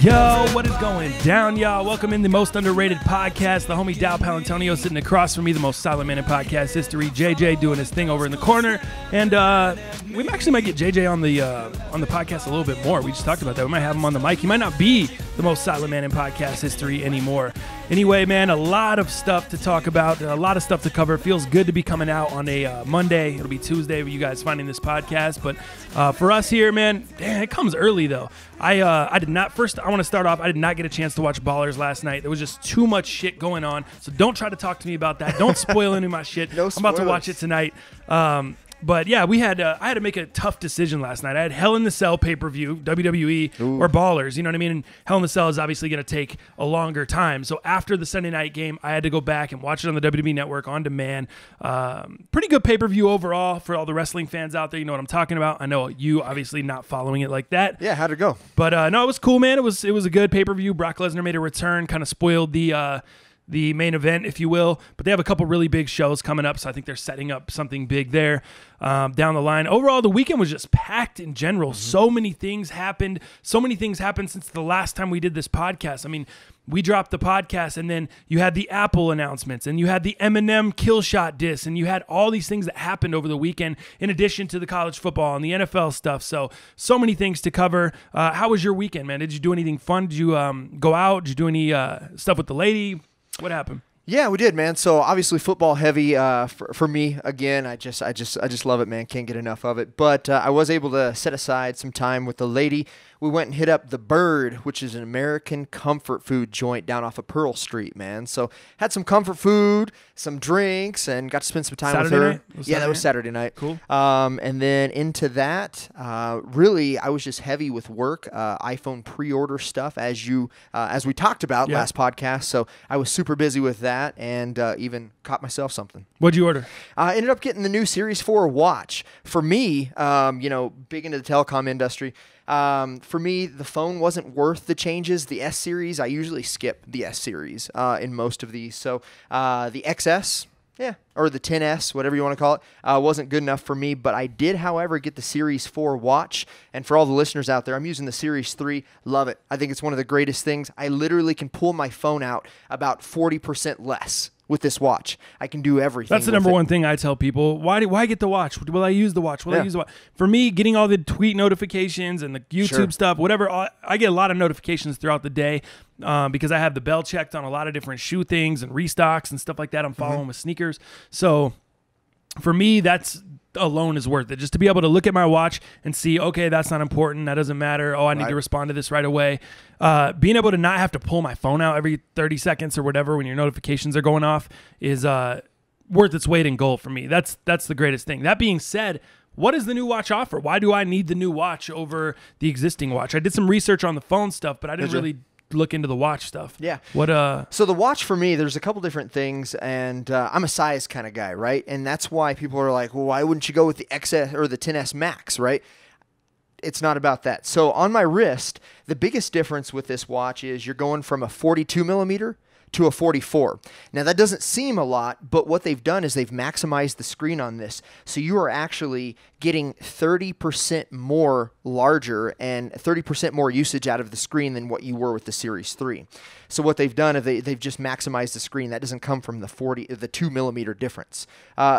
Yo, what is going down, y'all? Welcome in the most underrated podcast. The homie Dow Palantonio sitting across from me, the most silent man in podcast history. JJ doing his thing over in the corner, and we actually might get JJ on the podcast a little bit more. We just talked about that. We might have him on the mic. He might not be the most silent man in podcast history anymore. Anyway, man, a lot of stuff to talk about, a lot of stuff to cover. It feels good to be coming out on a Monday. It'll be Tuesday with you guys finding this podcast, but for us here, man, damn, it comes early though. I did not. First, I want to start off. I did not get a chance to watch Ballers last night. There was just too much shit going on. So don't try to talk to me about that. Don't spoil any of my shit. No I'm about to watch it tonight. But yeah, I had to make a tough decision last night. I had Hell in the Cell pay-per-view, WWE, or Ballers. You know what I mean? And Hell in the Cell is obviously going to take a longer time. So after the Sunday night game, I had to go back and watch it on the WWE Network on demand. Pretty good pay-per-view overall for all the wrestling fans out there. You know what I'm talking about. I know you obviously not following it like that. Yeah, how'd it go? But no, it was cool, man. It was a good pay-per-view. Brock Lesnar made a return, kind of spoiled the main event, if you will. But they have a couple really big shows coming up, so I think they're setting up something big there down the line. Overall, the weekend was just packed in general. Mm-hmm. So many things happened. So many things happened since the last time we did this podcast. I mean, we dropped the podcast, and then you had the Apple announcements, and you had the Eminem kill shot diss, and you had all these things that happened over the weekend in addition to the college football and the NFL stuff. So many things to cover. How was your weekend, man? Did you do anything fun? Did you go out? Did you do any stuff with the lady? What happened? Yeah, we did, man. So obviously football heavy for me. Again, I just love it, man. Can't get enough of it. But I was able to set aside some time with the lady. We went and hit up the Bird, which is an American comfort food joint down off of Pearl Street, man. So had some comfort food, some drinks, and got to spend some time Saturday with her. Night? Yeah, that was Saturday night. Cool. And then into that, really, I was just heavy with work, iPhone pre-order stuff, as we talked about last podcast. So I was super busy with that, and even caught myself something. What'd you order? I ended up getting the new Series 4 watch. For me, big into the telecom industry. For me, the phone wasn't worth the changes. The S series, I usually skip the S series in most of these. So the XS, or the 10S, whatever you want to call it, wasn't good enough for me. But I did, however, get the Series 4 watch. And for all the listeners out there, I'm using the Series 3. Love it. I think it's one of the greatest things. I literally can pull my phone out about 40% less with this watch. I can do everything. That's the number one thing I tell people. Why get the watch? Will I use the watch? Will I use the watch? For me, getting all the tweet notifications and the YouTube stuff, whatever, I get a lot of notifications throughout the day because I have the bell checked on a lot of different shoe things and restocks and stuff like that. I'm following with sneakers. So for me, that's alone is worth it. Just to be able to look at my watch and see, okay, that's not important. That doesn't matter. Oh, I need to respond to this right away. Being able to not have to pull my phone out every 30 seconds or whatever when your notifications are going off is worth its weight in gold for me. That's the greatest thing. That being said, what does the new watch offer? Why do I need the new watch over the existing watch? I did some research on the phone stuff, but I didn't really look into the watch stuff. Yeah. So the watch for me, there's a couple different things, and I'm a size kind of guy, right? And that's why people are like, well, why wouldn't you go with the XS or the 10S Max, right? It's not about that. So on my wrist, the biggest difference with this watch is you're going from a 42 millimeter to a 44. Now that doesn't seem a lot, but what they've done is they've maximized the screen on this. So you are actually getting 30% more larger and 30% more usage out of the screen than what you were with the Series 3. So what they've done is they've just maximized the screen. That doesn't come from the 2 millimeter difference.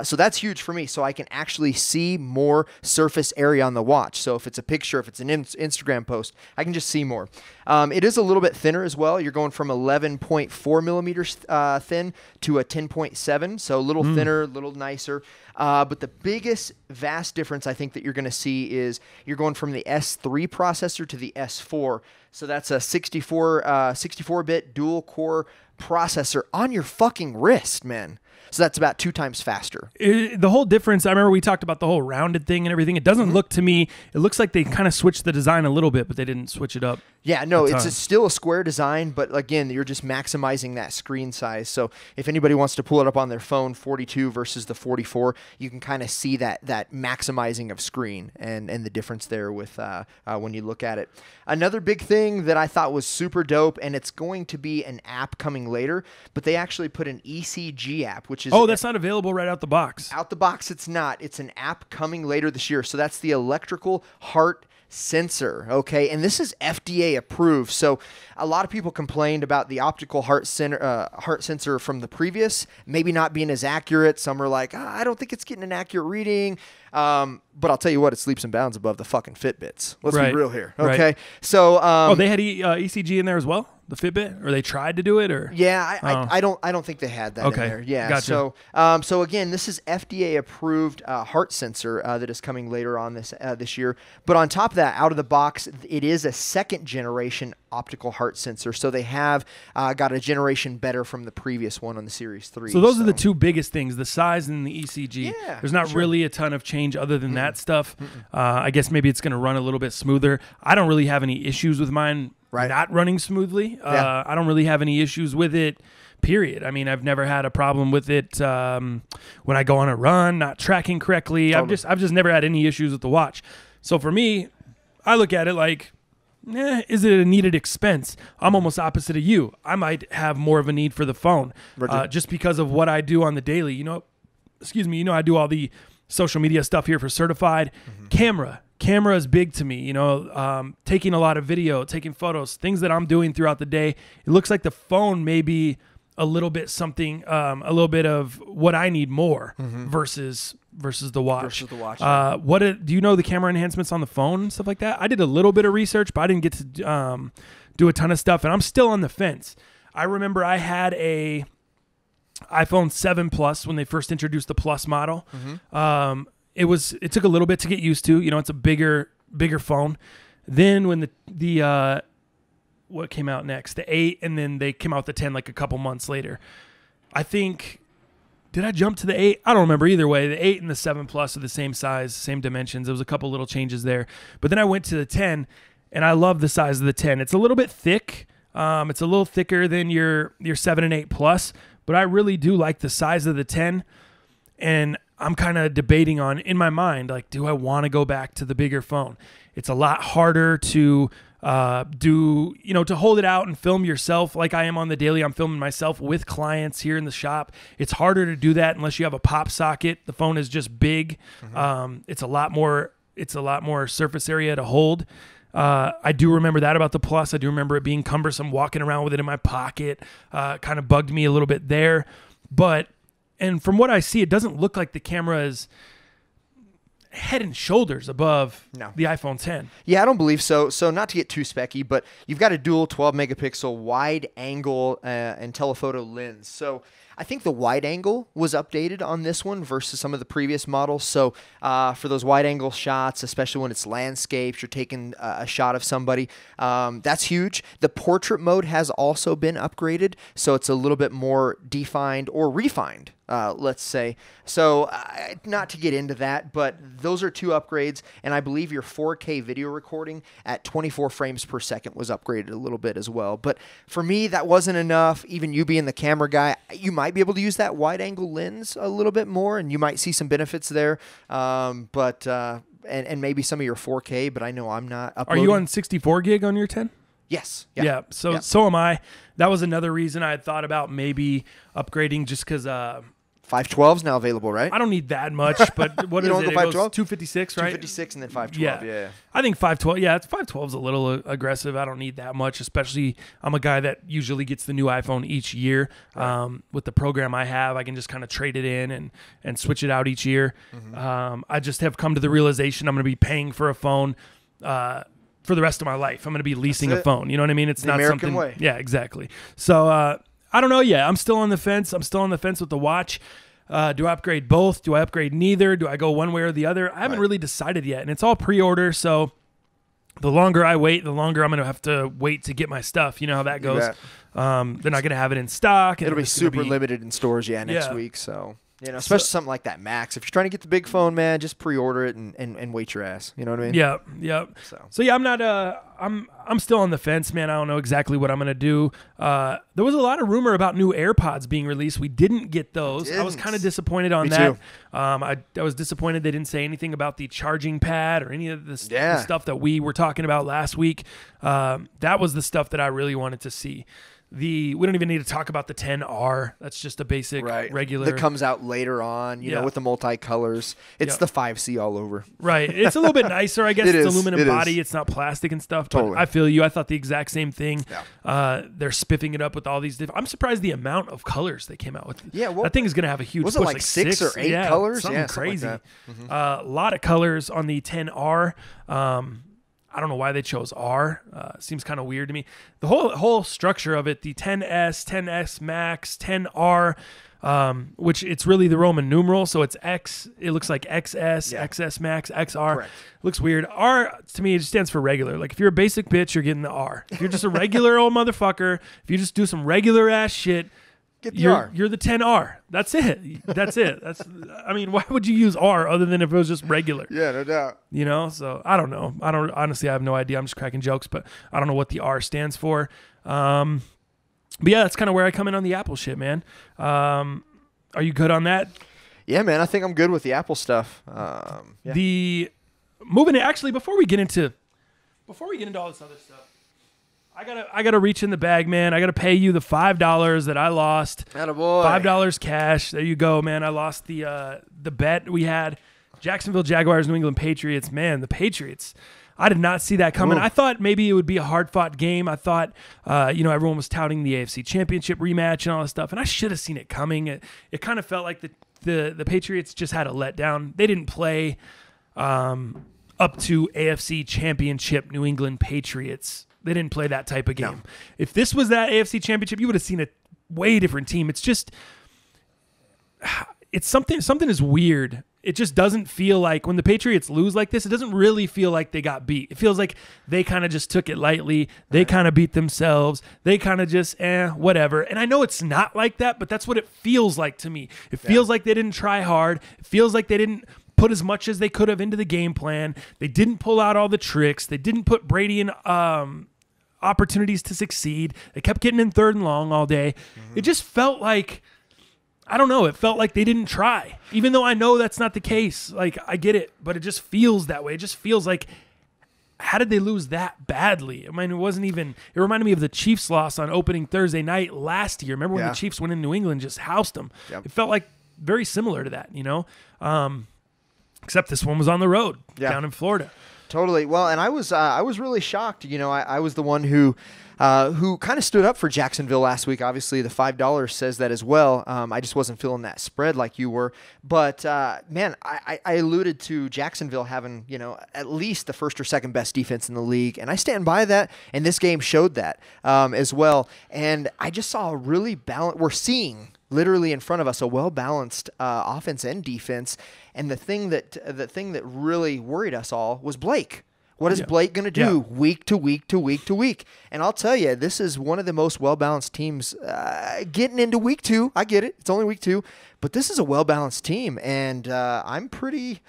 So that's huge for me. So I can actually see more surface area on the watch. So if it's a picture, if it's an Instagram post, I can just see more. It is a little bit thinner as well. You're going from 11.4 millimeters thin to a 10.7. So a little thinner, a little nicer. But the biggest vast difference I think that you're going to see is you're going from the S3 processor to the S4. So that's a 64-bit dual-core processor on your fucking wrist, man. So that's about 2 times faster. The whole difference, I remember we talked about the whole rounded thing and everything. It doesn't look to me, it looks like they kind of switched the design a little bit, but they didn't switch it up. Yeah, no, it's still a square design, but again, you're just maximizing that screen size. So if anybody wants to pull it up on their phone, 42 versus the 44, you can kind of see that maximizing of screen and the difference there with when you look at it. Another big thing that I thought was super dope, and it's going to be an app coming later, but they actually put an ECG app, which is... Oh, that's not available right out the box. Out the box, it's not. It's an app coming later this year. So that's the electrical heart sensor, okay? And this is FDA approved. So a lot of people complained about the optical heart sensor from the previous, maybe not being as accurate. Some are like, I don't think it's getting an accurate reading. But I'll tell you what, it's leaps and bounds above the fucking Fitbits. Let's be real here, okay? Right. So, they had ECG in there as well, the Fitbit, or they tried to do it, or I don't think they had that in there. Yeah. Gotcha. So again, this is FDA approved heart sensor that is coming later on this year. But on top of that, out of the box, it is a second generation optical heart sensor. So they have got a generation better from the previous one on the Series 3. So those are the two biggest things, the size and the ECG. Yeah, there's not really a ton of change other than that stuff. I guess maybe it's going to run a little bit smoother. I don't really have any issues with mine not running smoothly. I don't really have any issues with it, period. I mean, I've never had a problem with it when I go on a run, not tracking correctly. Totally. I've just never had any issues with the watch. So for me, I look at it like, is it a needed expense? I'm almost opposite of you. I might have more of a need for the phone just because of what I do on the daily. I do all the social media stuff here for Certified. Camera is big to me, taking a lot of video, taking photos, things that I'm doing throughout the day. It looks like the phone may be a little bit something, a little bit of what I need more versus the watch. Do you know the camera enhancements on the phone and stuff like that? I did a little bit of research, but I didn't get to do a ton of stuff, and I'm still on the fence. I remember I had a iPhone 7 Plus when they first introduced the Plus model. It took a little bit to get used to. It's a bigger phone. Then when the what came out next, the 8, and then they came out with the 10 like a couple months later. I think, did I jump to the 8? I don't remember. Either way, the 8 and the 7 Plus are the same size, same dimensions. There was a couple little changes there. But then I went to the 10, and I love the size of the 10. It's a little bit thick. It's a little thicker than your 7 and 8 Plus, but I really do like the size of the 10. And I'm kind of debating on, in my mind, like, do I want to go back to the bigger phone? It's a lot harder to to hold it out and film yourself like I am on the daily. I'm filming myself with clients here in the shop. It's harder to do that unless you have a pop socket. The phone is just big. It's a lot more surface area to hold. I do remember that about the Plus. I do remember it being cumbersome walking around with it in my pocket. Kind of bugged me a little bit there. And from what I see, it doesn't look like the camera is head and shoulders above the iPhone 10. Yeah, I don't believe so. So not to get too specky, but you've got a dual 12 megapixel wide angle and telephoto lens. So I think the wide angle was updated on this one versus some of the previous models. So for those wide angle shots, especially when it's landscapes, you're taking a shot of somebody, that's huge. The portrait mode has also been upgraded, so it's a little bit more defined or refined. Let's say. So not to get into that, but those are two upgrades, and I believe your 4K video recording at 24 frames per second was upgraded a little bit as well. But for me, that wasn't enough. Even you being the camera guy, you might be able to use that wide-angle lens a little bit more, and you might see some benefits there. And maybe some of your 4K, but I know I'm not uploading. Are you on 64 gig on your 10? Yes. Yeah. So am I. That was another reason I had thought about maybe upgrading just because 512 is now available, right? I don't need that much, but what is it? It goes 256, right? 256 and then 512. Yeah. I think 512. Yeah, 512 is a little aggressive. I don't need that much, especially I'm a guy that usually gets the new iPhone each year. Right. With the program I have, I can just kind of trade it in and switch it out each year. I just have come to the realization I'm going to be paying for a phone for the rest of my life. I'm going to be leasing a phone. You know what I mean? It's the not American something. way. Yeah, exactly. So I don't know. Yeah, I'm still on the fence. I'm still on the fence with the watch. Do I upgrade both? Do I upgrade neither? Do I go one way or the other? I haven't really decided yet, and it's all pre-order. So the longer I wait, the longer I'm going to have to wait to get my stuff. You know how that goes. They're not going to have it in stock. It'll be super limited in stores, next week. So. Especially something like that Max. If you're trying to get the big phone, man, just pre-order it and wait your ass. You know what I mean? Yeah. So yeah, I'm not. I'm still on the fence, man. I don't know exactly what I'm gonna do. There was a lot of rumor about new AirPods being released. We didn't get those. I was kind of disappointed on that. Too. I was disappointed they didn't say anything about the charging pad or any of the stuff that we were talking about last week. That was the stuff that I really wanted to see. We don't even need to talk about the 10R. That's just a basic regular that comes out later on, you know, with the multicolors. It's the 5C all over. Right. It's a little bit nicer, I guess. It's aluminum body. It's not plastic and stuff. But I feel you. I thought the exact same thing. Yeah. They're spiffing it up with all these different. I'm surprised the amount of colors they came out with. Yeah, well, that thing is going to have a huge. Was it like 6 or 8 colors? Something crazy. Like a lot of colors on the 10R. I don't know why they chose R. Seems kind of weird to me. The whole structure of it, the 10S, 10S Max, 10R, which it's really the Roman numeral, so it's X. It looks like XS, XS Max, XR. Correct. It looks weird. R, to me, it just stands for regular. Like, if you're a basic bitch, you're getting the R. If you're just a regular old motherfucker, if you just do some regular ass shit, you're the 10R. That's it. I mean, why would you use R other than if it was just regular? Yeah, no doubt. You know, so I don't know. Honestly, I have no idea. I'm just cracking jokes, but I don't know what the R stands for. But yeah, that's kind of where I come in on the Apple shit, man. Are you good on that? Yeah, man. I think I'm good with the Apple stuff. Actually, before we get into all this other stuff, I gotta reach in the bag, man. I gotta pay you the $5 that I lost. Attaboy. $5 cash. There you go, man. I lost the bet we had. Jacksonville Jaguars, New England Patriots. Man, the Patriots. I did not see that coming. Ooh. I thought maybe it would be a hard-fought game. I thought, everyone was touting the AFC Championship rematch and all this stuff, and I should have seen it coming. It kind of felt like the Patriots just had a letdown. They didn't play up to AFC Championship New England Patriots. They didn't play that type of game. No. If this was that AFC Championship, you would have seen a way different team. It's just, it's something is weird. It just doesn't feel like when the Patriots lose like this, it doesn't really feel like they got beat. It feels like they kind of just took it lightly. They kind of beat themselves. They kind of just, whatever. And I know it's not like that, but that's what it feels like to me. It feels like they didn't try hard. It feels like they didn't put as much as they could have into the game plan. They didn't pull out all the tricks. They didn't put Brady in opportunities to succeed. They kept getting in 3rd and long all day. Mm-hmm. It just felt like, I don't know, it felt like they didn't try. Even though I know that's not the case. Like, I get it, but it just feels that way. It just feels like, how did they lose that badly? I mean, it reminded me of the Chiefs loss on opening Thursday night last year. Remember when the Chiefs went in New England and just housed them? Yep. It felt like very similar to that, except this one was on the road down in Florida. Totally. Well, and I was really shocked. I was the one who kind of stood up for Jacksonville last week. Obviously, the $5 says that as well. I just wasn't feeling that spread like you were. But, man, I alluded to Jacksonville having, at least the first or second best defense in the league. And I stand by that. And this game showed that as well. And I just saw a really balanced – we're seeing literally in front of us a well-balanced offense and defense. And the thing that really worried us all was Blake. What is Blake going to do week to week to week to week? And I'll tell you, this is one of the most well-balanced teams getting into week 2. I get it. It's only week 2. But this is a well-balanced team. And I'm pretty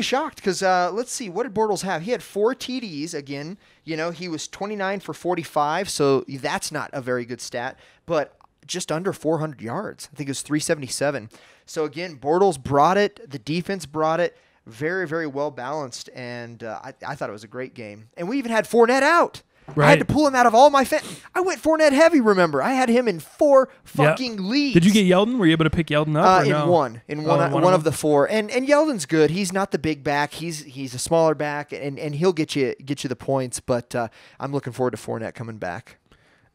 shocked because let's see. What did Bortles have? He had 4 TDs. Again, he was 29 for 45. So that's not a very good stat. But just under 400 yards. I think it was 377. So again, Bortles brought it. The defense brought it. Very, very well balanced, and I thought it was a great game. And we even had Fournette out. Right. I had to pull him out of all my I went Fournette heavy, remember. I had him in 4 fucking leagues. Did you get Yeldon? Were you able to pick Yeldon up? In one. In one of the 4. And Yeldon's good. He's not the big back. He's a smaller back, and he'll get you the points, but I'm looking forward to Fournette coming back.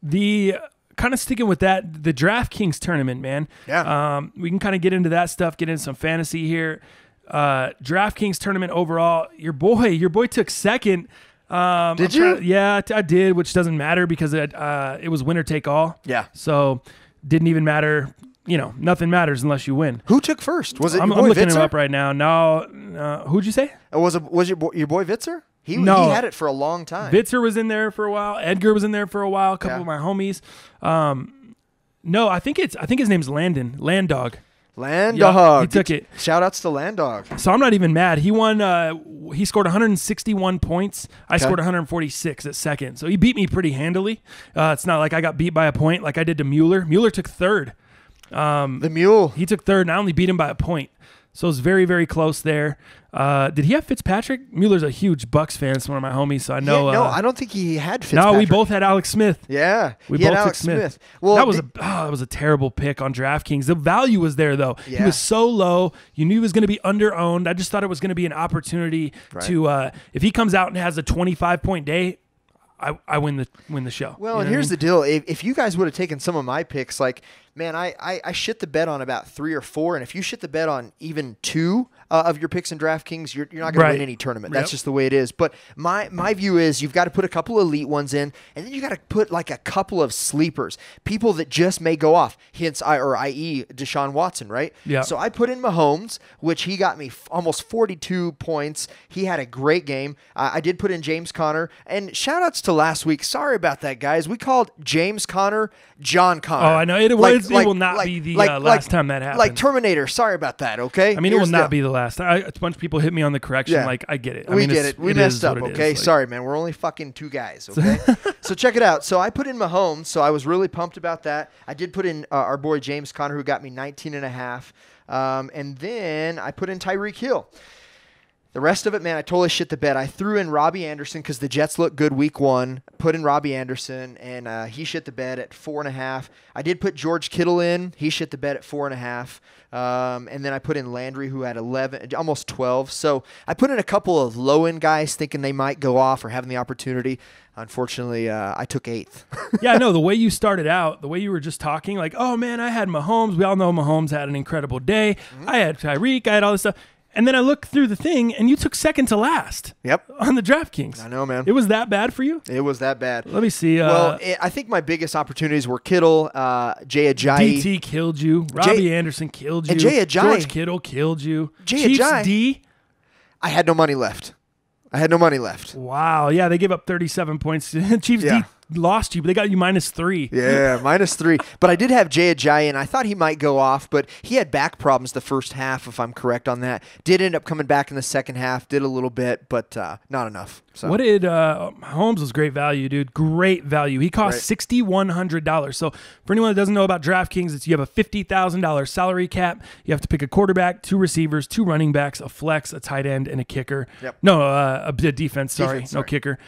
Kind of sticking with that, the DraftKings tournament, man. Yeah. We can kind of get into that stuff, get into some fantasy here. DraftKings tournament overall, your boy took second. Did you? Yeah, I did, which doesn't matter because it was winner take all. Yeah. So didn't even matter. Nothing matters unless you win. Who took first? Was it I'm looking him up right now. No, who'd you say? Was your boy Vitzer? He had it for a long time. Vitzer was in there for a while. Edgar was in there for a while. A couple of my homies. No, I think his name's Landon. Landdog. Landdog. He took it. Shout outs to Landdog. So I'm not even mad. He won. He scored 161 points. I scored 146 at second. So he beat me pretty handily. It's not like I got beat by a point like I did to Mueller. Mueller took third. The Mule. He took third, and I only beat him by a point. So it's very, very close there. Did he have Fitzpatrick? Mueller's a huge Bucks fan. It's one of my homies, so I know. Yeah, no, I don't think he had Fitzpatrick. No, we both had Alex Smith. Yeah, we both took Alex Smith. Well, that was a terrible pick on DraftKings. The value was there though. Yeah. He was so low. You knew he was going to be under-owned. I just thought it was going to be an opportunity to if he comes out and has a 25-point day, I win the show. Well, you and here's the deal. If you guys would have taken some of my picks, like, man, I shit the bed on about 3 or 4, and if you shit the bed on even 2 of your picks in DraftKings, you're not going to win any tournament. That's just the way it is. But my view is you've got to put a couple elite ones in, and then you got to put like a couple of sleepers, people that just may go off. Hence, i.e. Deshaun Watson, right? Yeah. So I put in Mahomes, which he got me almost 42 points. He had a great game. I did put in James Conner, and shout outs to last week. Sorry about that, guys. We called James Conner John Connor. Oh, I know. It will not be the last time that happens. Like Terminator. Sorry about that, okay? I mean, it will not be the last time. A bunch of people hit me on the correction. Yeah. Like, I get it. We get it. We messed up, okay? Sorry, man. We're only fucking 2 guys, okay? So check it out. So I put in Mahomes, so I was really pumped about that. I did put in our boy James Conner, who got me 19.5. And then I put in Tyreek Hill. The rest of it, man, I totally shit the bed. I threw in Robbie Anderson because the Jets looked good week 1. Put in Robbie Anderson, and he shit the bed at 4.5. I did put George Kittle in. He shit the bed at 4.5. And then I put in Landry, who had 11, almost 12. So I put in a couple of low-end guys thinking they might go off or having the opportunity. Unfortunately, I took 8th. Yeah, I know. The way you started out, the way you were just talking, like, oh, man, I had Mahomes. We all know Mahomes had an incredible day. Mm-hmm. I had Tyreek. I had all this stuff. And then I look through the thing, and you took second to last. Yep. On the DraftKings. I know, man. It was that bad for you? It was that bad. Let me see. I think my biggest opportunities were Kittle, Jay Ajayi. DT killed you. Robbie Anderson killed you. And Jay Ajayi. George Kittle killed you. Chiefs Ajayi. D. I had no money left. Wow. Yeah, they gave up 37 points. Chiefs D lost you, but they got you -3. Yeah, -3. But I did have Jay Ajayi, and I thought he might go off, but he had back problems the first half, if I'm correct on that. Did end up coming back in the second half, did a little bit, but not enough. So. What did Holmes was great value, dude. Great value. He cost $6,100. So for anyone that doesn't know about DraftKings, it's you have a $50,000 salary cap. You have to pick a quarterback, 2 receivers, 2 running backs, a flex, a tight end, and a kicker. Yep. No, a defense. Sorry, no kicker.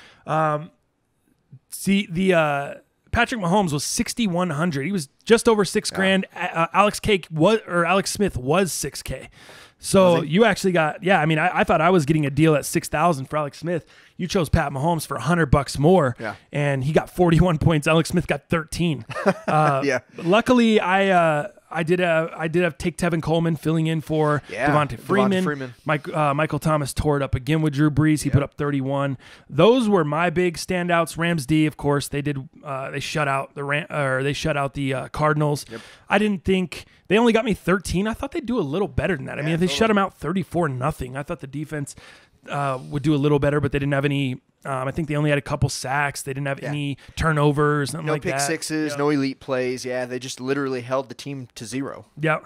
See, the Patrick Mahomes was $6,100. He was just over $6,000. Alex Smith was $6K. So you actually got, I mean, I thought I was getting a deal at $6,000 for Alex Smith. You chose Pat Mahomes for $100 more, and he got 41 points. Alex Smith got 13. Luckily, I did have take Tevin Coleman filling in for Devontae Freeman. Michael Thomas tore it up again with Drew Brees. He put up 31. Those were my big standouts. Rams D, of course, they shut out the Cardinals. Yep. I didn't think they only got me 13. I thought they'd do a little better than that. I mean, if they shut them out 34-0, I thought the defense would do a little better, but they didn't have any. I think they only had a couple sacks. They didn't have any turnovers, nothing like that. No pick sixes, no elite plays. Yeah, they just literally held the team to 0. Yeah.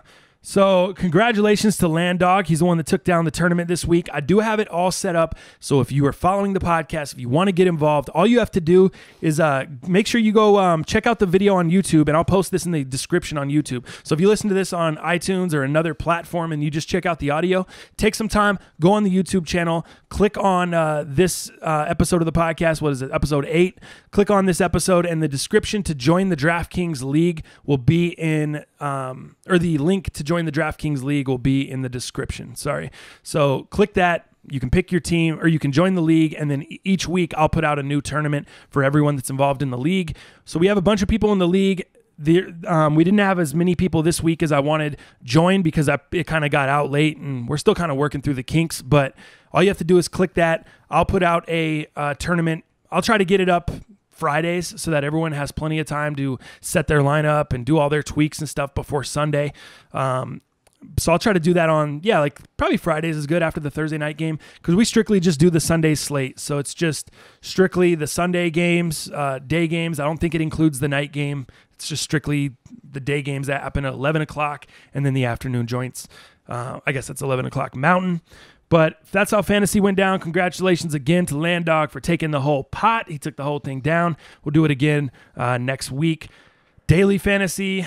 So congratulations to Landog. He's the one that took down the tournament this week. I do have it all set up. So if you are following the podcast, if you want to get involved, all you have to do is make sure you go check out the video on YouTube, and I'll post this in the description on YouTube. So if you listen to this on iTunes or another platform and you just check out the audio, take some time, go on the YouTube channel, click on this episode of the podcast. What is it? Episode 8. Click on this episode, and the description to join the DraftKings League will be in, or the link to join the DraftKings League will be in the description. Sorry. So click that. You can pick your team, or you can join the league, and then each week I'll put out a new tournament for everyone that's involved in the league. So we have a bunch of people in the league. We didn't have as many people this week as I wanted join because it kind of got out late, and we're still kind of working through the kinks. But all you have to do is click that. I'll put out a tournament. I'll try to get it up Fridays so that everyone has plenty of time to set their lineup and do all their tweaks and stuff before Sunday. So I'll try to do that on, like probably Fridays is good after the Thursday night game, because we strictly just do the Sunday slate. So it's just strictly the Sunday games, day games. I don't think it includes the night game. It's just strictly the day games that happen at 11 o'clock and then the afternoon joints. I guess that's 11 o'clock Mountain. But that's how fantasy went down. Congratulations again to Landog for taking the whole pot. He took the whole thing down. We'll do it again next week. Daily fantasy.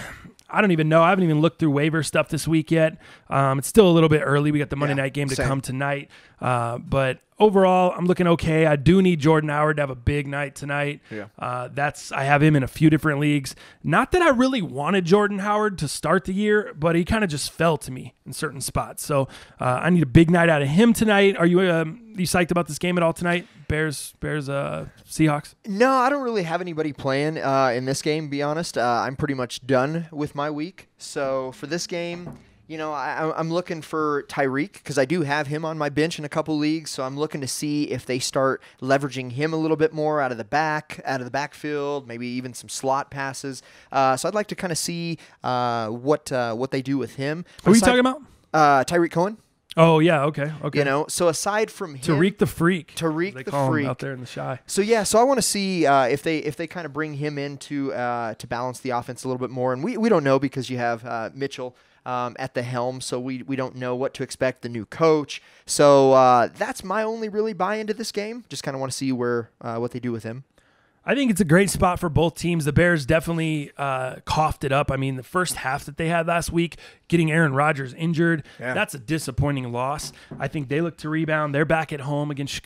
I don't even know. I haven't even looked through waiver stuff this week yet. It's still a little bit early. We got the Monday night game to come tonight. But overall, I'm looking okay. I do need Jordan Howard to have a big night tonight. Yeah. I have him in a few different leagues. Not that I really wanted Jordan Howard to start the year, but he kind of just fell to me in certain spots. So I need a big night out of him tonight. Are you psyched about this game at all tonight? Bears, Seahawks? No, I don't really have anybody playing in this game, to be honest. I'm pretty much done with my week. So for this game, I'm looking for Tyreek because I do have him on my bench in a couple leagues. So I'm looking to see if they start leveraging him a little bit more out of the backfield, maybe even some slot passes. So I'd like to kind of see what they do with him. Who are you talking about? Tyreek Cohen. Oh, yeah, okay. So aside from him, Tariq the Freak. Tariq they the call Freak him out there in the shy. So I want to see if they kind of bring him in to balance the offense a little bit more. And we don't know because you have Mitchell at the helm, so we don't know what to expect, the new coach. So that's my only really buy into this game. Just kind of want to see what they do with him. I think it's a great spot for both teams. The Bears definitely coughed it up. I mean, the first half that they had last week, getting Aaron Rodgers injured, that's a disappointing loss. I think they look to rebound. They're back at home against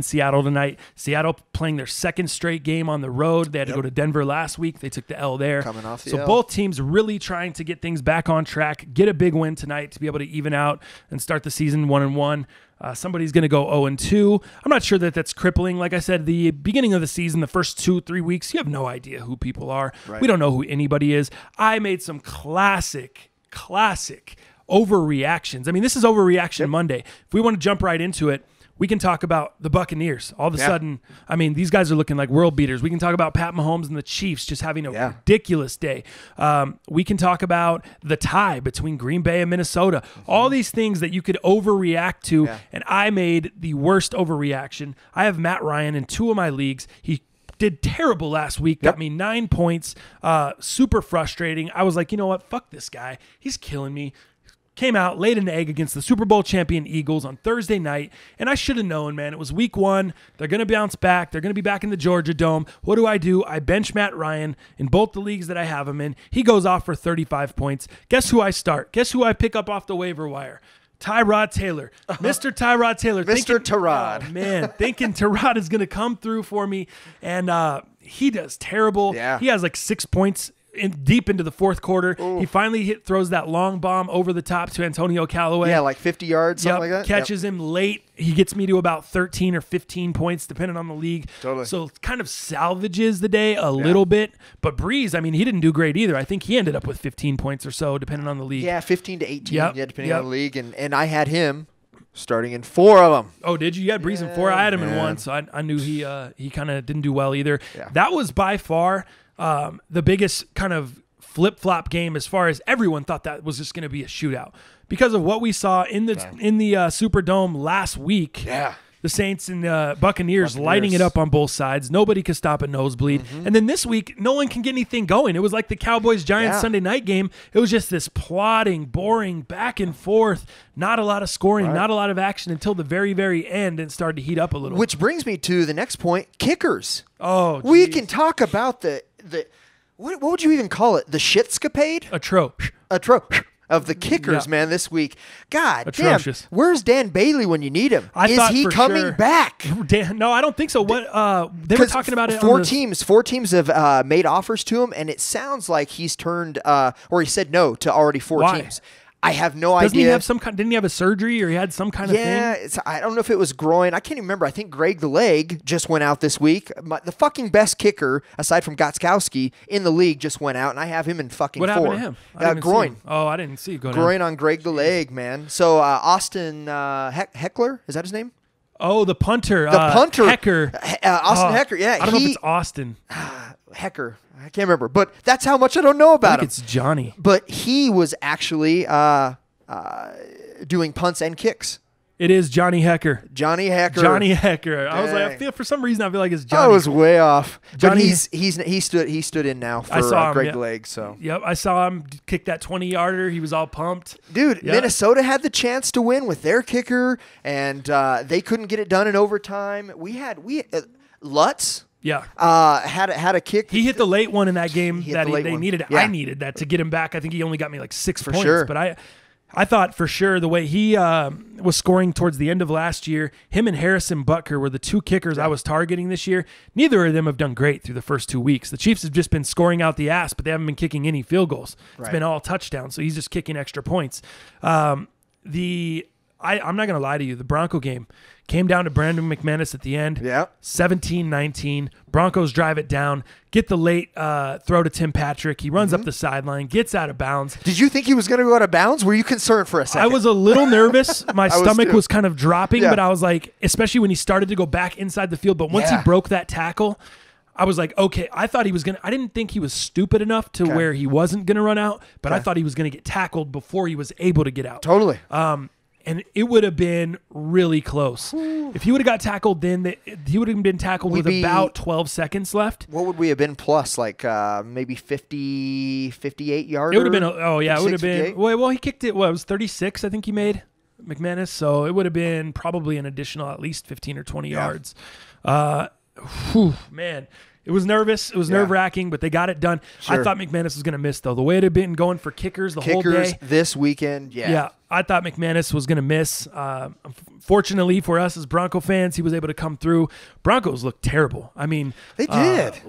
Seattle tonight. Seattle playing their second straight game on the road. They had to go to Denver last week. They took the L there. Coming off the L. Both teams really trying to get things back on track, get a big win tonight to be able to even out and start the season 1-1. Somebody's going to go 0-2. I'm not sure that that's crippling. Like I said, the beginning of the season, the first 2-3 weeks, you have no idea who people are. Right. We don't know who anybody is. I made some classic overreactions. I mean, this is Overreaction Monday. If we want to jump right into it, we can talk about the Buccaneers. All of a sudden, I mean, these guys are looking like world beaters. We can talk about Pat Mahomes and the Chiefs just having a ridiculous day. We can talk about the tie between Green Bay and Minnesota. All these things that you could overreact to, and I made the worst overreaction. I have Matt Ryan in 2 of my leagues. He did terrible last week, got me 9 points, super frustrating. I was like, you know what? Fuck this guy. He's killing me. Came out, laid an egg against the Super Bowl champion Eagles on Thursday night, and I should have known, man. It was week 1. They're going to bounce back. They're going to be back in the Georgia Dome. What do? I bench Matt Ryan in both the leagues that I have him in. He goes off for 35 points. Guess who I start? Guess who I pick up off the waiver wire? Tyrod Taylor. Mr. Tyrod Taylor. Mr. Tyrod. Oh, man, thinking Tyrod is going to come through for me, and he does terrible. Yeah. He has like 6 points deep into the fourth quarter. Ooh. He finally throws that long bomb over the top to Antonio Callaway. Yeah, like 50 yards, something like that. Catches him late. He gets me to about 13 or 15 points, depending on the league. Totally. So it kind of salvages the day a little bit. But Breeze, I mean, he didn't do great either. I think he ended up with 15 points or so, depending on the league. Yeah, 15 to 18, depending on the league. And I had him starting in 4 of them. Oh, did you? You had Breeze in 4. I had him in 1, so I knew he kind of didn't do well either. Yeah. That was by far the biggest kind of flip-flop game as far as everyone thought that was just going to be a shootout because of what we saw in the Superdome last week. Yeah. The Saints and Buccaneers lighting it up on both sides. Nobody could stop a nosebleed. Mm-hmm. And then this week, no one can get anything going. It was like the Cowboys-Giants Sunday night game. It was just this plodding, boring, back and forth, not a lot of scoring, not a lot of action until the very, very end, and it started to heat up a little. Which brings me to the next point, kickers. Oh, we can talk about the what would you even call it? The shitscapade? A trope of the kickers, man, this week. God atrocious. Damn, where's Dan Bailey when you need him? Is he coming back? No, I don't think so. What they were talking about it. Four teams have made offers to him, and it sounds like he's turned or he said no to already 4 teams. I have no idea. Doesn't he have didn't he have a surgery or he had some kind of thing? Yeah, I don't know if it was groin. I can't even remember. I think Greg the Leg just went out this week. The fucking best kicker, aside from Gotskowski, in the league just went out, and I have him in fucking 4. What happened to him? Groin. Oh, I didn't see. Groin on Greg the Leg, man. So Austin Heckler, is that his name? Oh, the punter. Hecker. Austin Hecker, yeah. I don't know if it's Austin. Hecker. I can't remember, but that's how much I don't know about him. It's Johnny. But he was actually doing punts and kicks. It is Johnny Hecker. Johnny Hecker. I was like, for some reason, I feel like it's Johnny. I was way off. Johnny, but he stood in now for Greg Leg. So yep, I saw him kick that 20-yarder. He was all pumped. Dude, Minnesota had the chance to win with their kicker, and they couldn't get it done in overtime. We had Lutz. Yeah. Had a kick. He hit the late one in that game that they needed. Yeah. I needed that to get him back. I think he only got me like 6 points. Sure. But I thought for sure the way he was scoring towards the end of last year, him and Harrison Butker were the 2 kickers I was targeting this year. Neither of them have done great through the first 2 weeks. The Chiefs have just been scoring out the ass, but they haven't been kicking any field goals. It's been all touchdowns, so he's just kicking extra points. I'm not going to lie to you. The Bronco game came down to Brandon McManus at the end. Yeah. 17-19. Broncos drive it down. Get the late throw to Tim Patrick. He runs up the sideline, gets out of bounds. Did you think he was going to go out of bounds? Were you concerned for a second? I was a little nervous. My stomach was kind of dropping, Yeah. but I was like, especially when he started to go back inside the field. But once he broke that tackle, I was like, okay, I thought he was going to – I didn't think he was stupid enough to where he wasn't going to run out, but I thought he was going to get tackled before he was able to get out. Totally. And it would have been really close. If he would have got tackled then, he would have been tackled with about 12 seconds left. What would we have been plus? Like maybe 50, 58 yards? It would have been, it would have been, well, he kicked it, it was 36, I think he made, McManus. So it would have been probably an additional at least 15 or 20 yards. Man. It was nervous. It was nerve-wracking, but they got it done. Sure. I thought McManus was going to miss, though. The way it had been going for kickers whole day. This weekend, Yeah, I thought McManus was going to miss. Fortunately for us as Bronco fans, he was able to come through. Broncos looked terrible. I mean, they did.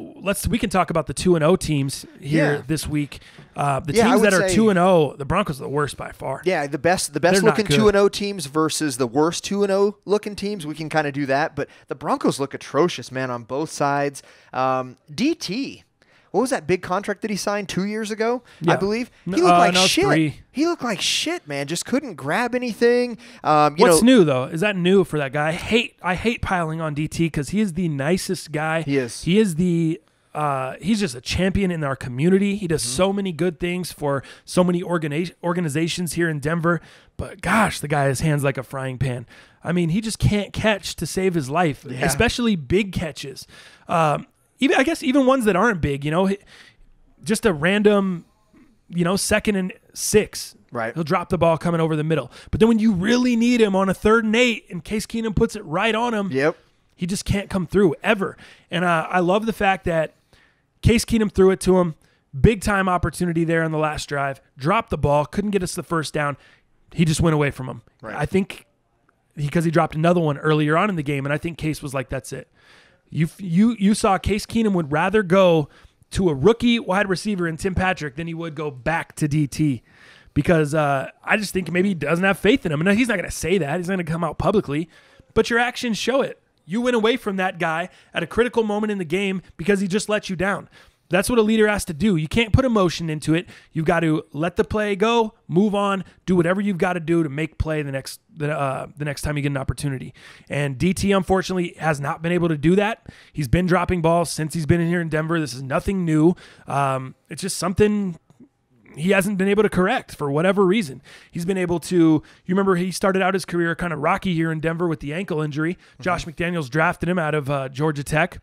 We can talk about the 2-0 teams here this week. The teams that are 2-0, the Broncos are the worst by far. Yeah, the best looking 2-0 teams versus the worst 2-0 looking teams. We can kind of do that, but the Broncos look atrocious, man, on both sides. DT. What was that big contract that he signed 2 years ago? I believe he looked like shit. 3. He looked like shit, man. Just couldn't grab anything. What's new though? Is that new for that guy? I hate piling on DT because he is the nicest guy. He is. He is the. He's just a champion in our community. He does so many good things for so many organizations here in Denver. But gosh, the guy has hands like a frying pan. I mean, he just can't catch to save his life, especially big catches. Even ones that aren't big, just a random, 2nd and 6. Right. He'll drop the ball coming over the middle. But then when you really need him on a 3rd and 8 and Case Keenum puts it right on him, he just can't come through ever. And I love the fact that Case Keenum threw it to him. Big time opportunity there on the last drive. Dropped the ball. Couldn't get us the first down. He just went away from him. Right. I think because he dropped another one earlier on in the game, and I think Case was like, that's it. You saw Case Keenum would rather go to a rookie wide receiver in Tim Patrick than he would go back to DT because I just think maybe he doesn't have faith in him. And he's not going to say that. He's not going to come out publicly. But your actions show it. You went away from that guy at a critical moment in the game because he just let you down. That's what a leader has to do. You can't put emotion into it. You've got to let the play go, move on, do whatever you've got to do to make play the next time you get an opportunity. And DT, unfortunately, has not been able to do that. He's been dropping balls since he's been in here in Denver. This is nothing new. It's just something he hasn't been able to correct for whatever reason. He's been able to, you remember he started out his career kind of rocky here in Denver with the ankle injury. Josh McDaniels drafted him out of Georgia Tech.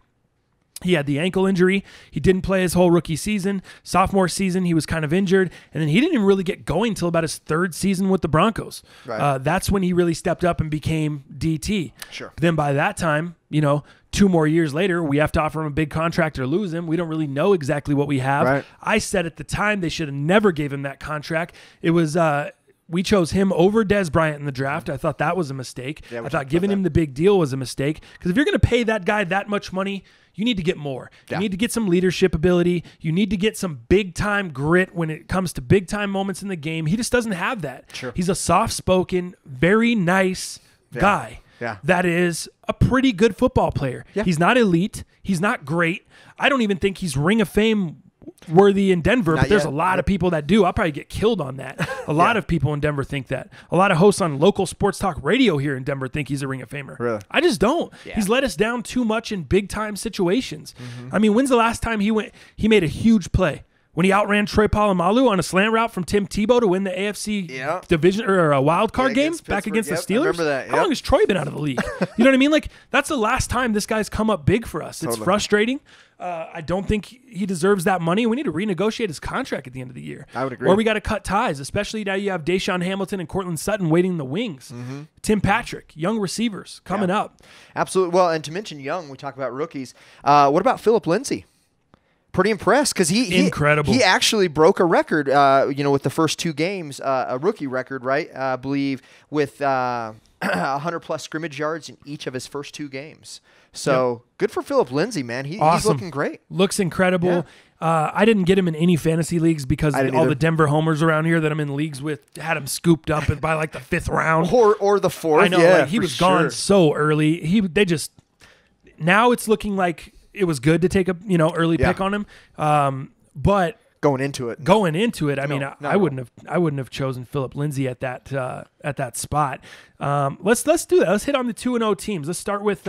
He had the ankle injury. He didn't play his whole rookie season. Sophomore season, he was kind of injured. And then he didn't even really get going until about his 3rd season with the Broncos. Right. That's when he really stepped up and became DT. Sure. Then by that time, 2 more years later, we have to offer him a big contract or lose him. We don't really know exactly what we have. Right. I said at the time they should have never gave him that contract. It was we chose him over Dez Bryant in the draft. I thought that was a mistake. Yeah, I thought giving him the big deal was a mistake because if you're going to pay that guy that much money, you need to get more. Yeah. You need to get some leadership ability. You need to get some big-time grit when it comes to big-time moments in the game. He just doesn't have that. Sure. He's a soft-spoken, very nice guy that is a pretty good football player. Yeah. He's not elite. He's not great. I don't even think he's Ring of Fame worthy in Denver, but there's a lot of people that do. I'll probably get killed on that. A lot of people in Denver think that. A lot of hosts on local sports talk radio here in Denver think he's a Ring of Famer. Really? I just don't. Yeah. He's let us down too much in big time situations. I mean, when's the last time he made a huge play? when he outran Troy Polamalu on a slant route from Tim Tebow to win the AFC division or a wild card game back against the Steelers. I remember that. Yep. How long has Troy been out of the league? You know what I mean? Like, that's the last time this guy's come up big for us. It's frustrating. I don't think he deserves that money. We need to renegotiate his contract at the end of the year. I would agree. Or we got to cut ties, especially now you have Deshaun Hamilton and Cortland Sutton waiting in the wings. Tim Patrick, young receivers coming up. Absolutely. Well, and to mention young, we talk about rookies. What about Philip Lindsay? Pretty impressed because incredible. He actually broke a record, with the first 2 games, a rookie record, right? I believe with 100+ scrimmage yards in each of his first 2 games. So good for Philip Lindsay, man. He's looking great. Looks incredible. Yeah. I didn't get him in any fantasy leagues because all the Denver homers around here that I'm in leagues with had him scooped up by like the 5th round or the 4th. I know, he was gone so early. Now it's looking like it was good to take a early pick on him, but going into it, I wouldn't have chosen Philip Lindsay at that spot. Let's do that. Let's hit on the 2-0 teams. Let's start with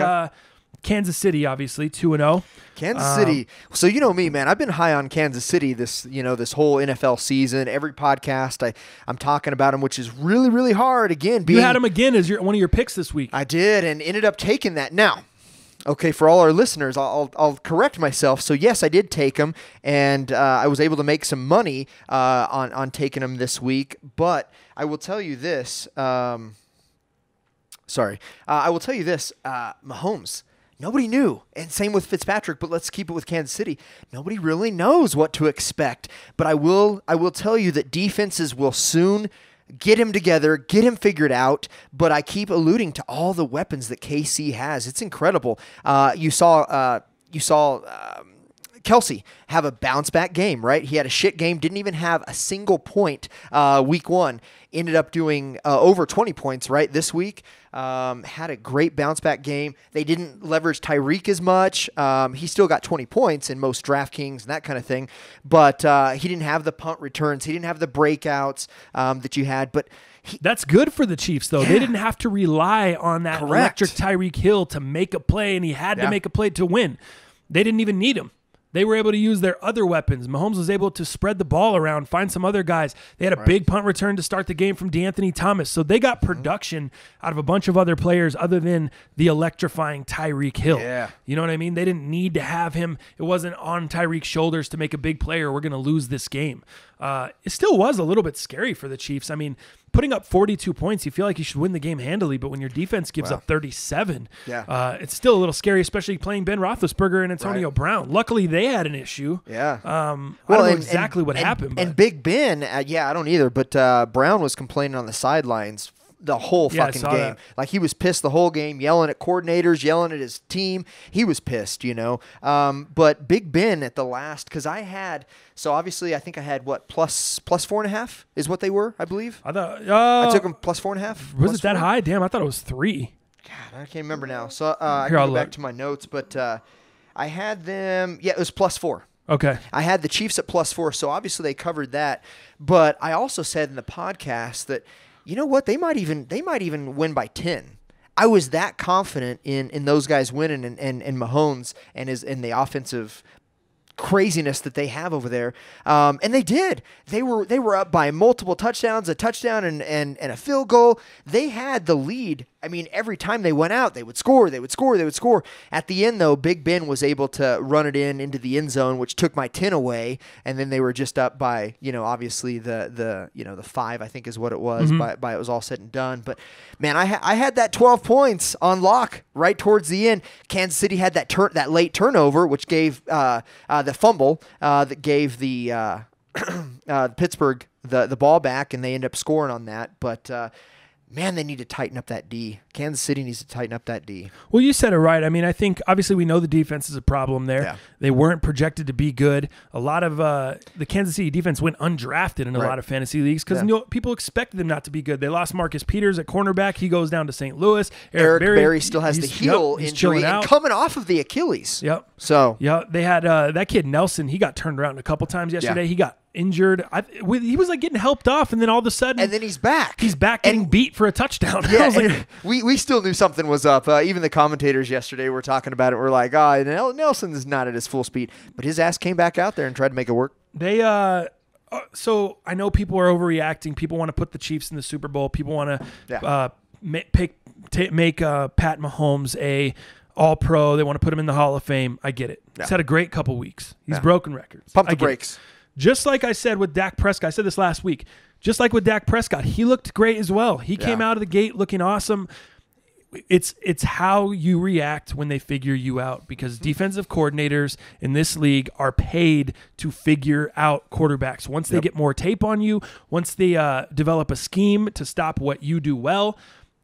Kansas City, obviously 2-0. Kansas City. So you know me, man. I've been high on Kansas City this whole NFL season. Every podcast I'm talking about them, which is really, really hard. Again, you had them again as one of your picks this week. I did, and ended up taking that. Now, okay, for all our listeners, I'll correct myself. So yes, I did take them, and I was able to make some money on taking them this week. But I will tell you this. I will tell you this. Mahomes. Nobody knew, and same with Fitzpatrick, but let's keep it with Kansas City. Nobody really knows what to expect, but I will tell you that defenses will soon get him together, get him figured out, but I keep alluding to all the weapons that KC has. It's incredible. You saw Kelsey have a bounce-back game, right? He had a shit game, didn't even have a single point week 1. Ended up doing over 20 points, right, this week. Had a great bounce-back game. They didn't leverage Tyreek as much. He still got 20 points in most DraftKings and that kind of thing. But he didn't have the punt returns. He didn't have the breakouts that you had. But that's good for the Chiefs, though. Yeah. They didn't have to rely on that electric Tyreek Hill to make a play, and he had to make a play to win. They didn't even need him. They were able to use their other weapons. Mahomes was able to spread the ball around, find some other guys. They had a big punt return to start the game from DeAnthony Thomas. So they got production out of a bunch of other players other than the electrifying Tyreek Hill. Yeah. You know what I mean? They didn't need to have him. It wasn't on Tyreek's shoulders to make a big play or we're going to lose this game. It still was a little bit scary for the Chiefs. I mean, putting up 42 points, you feel like you should win the game handily, but when your defense gives up 37, it's still a little scary, especially playing Ben Roethlisberger and Antonio Brown. Luckily, they had an issue. Yeah. I don't know exactly what happened. And Big Ben, I don't either, but Brown was complaining on the sidelines the whole fucking game. That. Like, he was pissed the whole game, yelling at coordinators, yelling at his team. He was pissed, But Big Ben at the last, because obviously I think I had plus 4.5 is what they were, I believe. I thought I took them plus 4.5. Was it that high? Damn, I thought it was 3. God, I can't remember now. So I can go back to my notes, but I had them. Yeah, it was plus 4. Okay. I had the Chiefs at plus 4, so obviously they covered that. But I also said in the podcast that, you know what, they might even win by 10. I was that confident in those guys winning and Mahomes and the offensive craziness that they have over there. And they did. They were up by multiple touchdowns, a touchdown and a field goal. They had the lead. I mean, every time they went out, they would score. At the end, though, Big Ben was able to run it into the end zone, which took my 10 away. And then they were just up by, obviously the 5, I think is what it was, by it was all said and done. But man, I had that 12 points on lock right towards the end. Kansas City had that late turnover, which gave the fumble that gave the Pittsburgh the ball back, and they end up scoring on that. But man, they need to tighten up that D. Kansas City needs to tighten up that D. Well, you said it right. I mean, I think obviously we know the defense is a problem there. Yeah. They weren't projected to be good. A lot of the Kansas City defense went undrafted in a lot of fantasy leagues because people expected them not to be good. They lost Marcus Peters at cornerback. He goes down to St. Louis. Eric Berry still has the heel injury and coming off of the Achilles. Yep. So they had that kid Nelson. He got turned around a couple times yesterday. He got injured. He was like getting helped off, and then all of a sudden, and then he's back. He's back getting beat for a touchdown. Yeah, like, we still knew something was up. Even the commentators yesterday were talking about it. We're like, Nelson is not at his full speed, but his ass came back out there and tried to make it work. They so I know people are overreacting. People want to put the Chiefs in the Super Bowl. People want to make Pat Mahomes a All-Pro. They want to put him in the Hall of Fame. I get it. He's had a great couple weeks. He's broken records. Pump the brakes. Just like I said with Dak Prescott, I said this last week, just like with Dak Prescott, he looked great as well. He came out of the gate looking awesome. It's how you react when they figure you out, because defensive coordinators in this league are paid to figure out quarterbacks. Once they get more tape on you, once they develop a scheme to stop what you do well,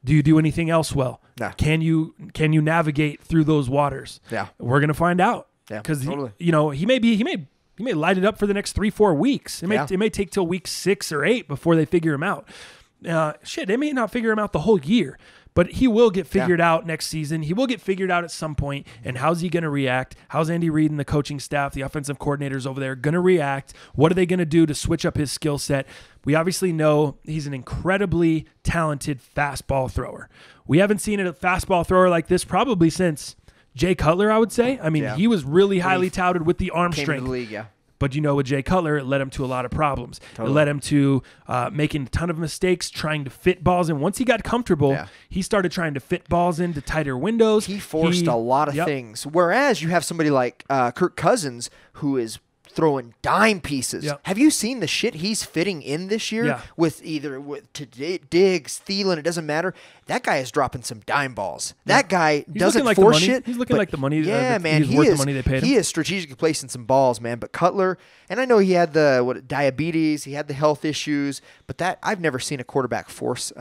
do you do anything else well? No. Can you navigate through those waters? Yeah. We're going to find out. Yeah. Because totally. He may light it up for the next 3-4 weeks. It may take till week 6 or 8 before they figure him out. They may not figure him out the whole year, but he will get figured out next season. He will get figured out at some point. And how's he going to react? How's Andy Reid and the coaching staff, the offensive coordinators over there going to react? What are they going to do to switch up his skill set? We obviously know he's an incredibly talented fastball thrower. We haven't seen a fastball thrower like this probably since Jay Cutler, I would say. I mean, he was really highly touted with the arm strength. Into the league, But with Jay Cutler, it led him to a lot of problems. Totally. It led him to making a ton of mistakes, trying to fit balls in. Once he got comfortable, he started trying to fit balls into tighter windows. He forced a lot of things. Whereas you have somebody like Kirk Cousins, who is throwing dime pieces. Yep. Have you seen the shit he's fitting in this year with Diggs, Thielen? It doesn't matter. That guy is dropping some dime balls. That guy doesn't force shit. He's looking like the money. Man, he's worth the money they paid him. He is strategically placing some balls, man. But Cutler, and I know he had the diabetes, he had the health issues, but I've never seen a quarterback force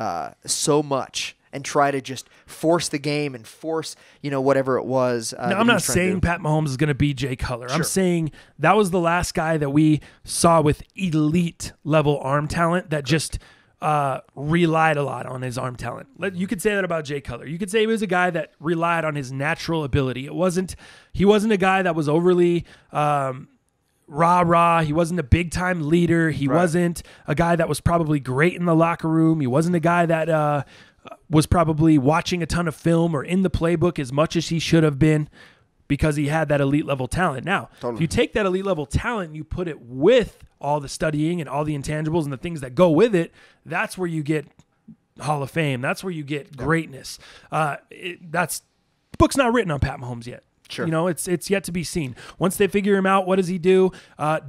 so much and try to just force the game and force, whatever it was. Now, I'm not saying Pat Mahomes is going to be Jay Cutler. Sure. I'm saying that was the last guy that we saw with elite level arm talent that just relied a lot on his arm talent. You could say that about Jay Cutler. You could say he was a guy that relied on his natural ability. He wasn't a guy that was overly rah-rah. He wasn't a big-time leader. He wasn't a guy that was probably great in the locker room. He wasn't a guy that was probably watching a ton of film or in the playbook as much as he should have been, because he had that elite level talent. Now, if you take that elite level talent and you put it with all the studying and all the intangibles and the things that go with it, that's where you get Hall of Fame. That's where you get greatness. The book's not written on Pat Mahomes yet. Sure. It's yet to be seen. Once they figure him out, what does he do?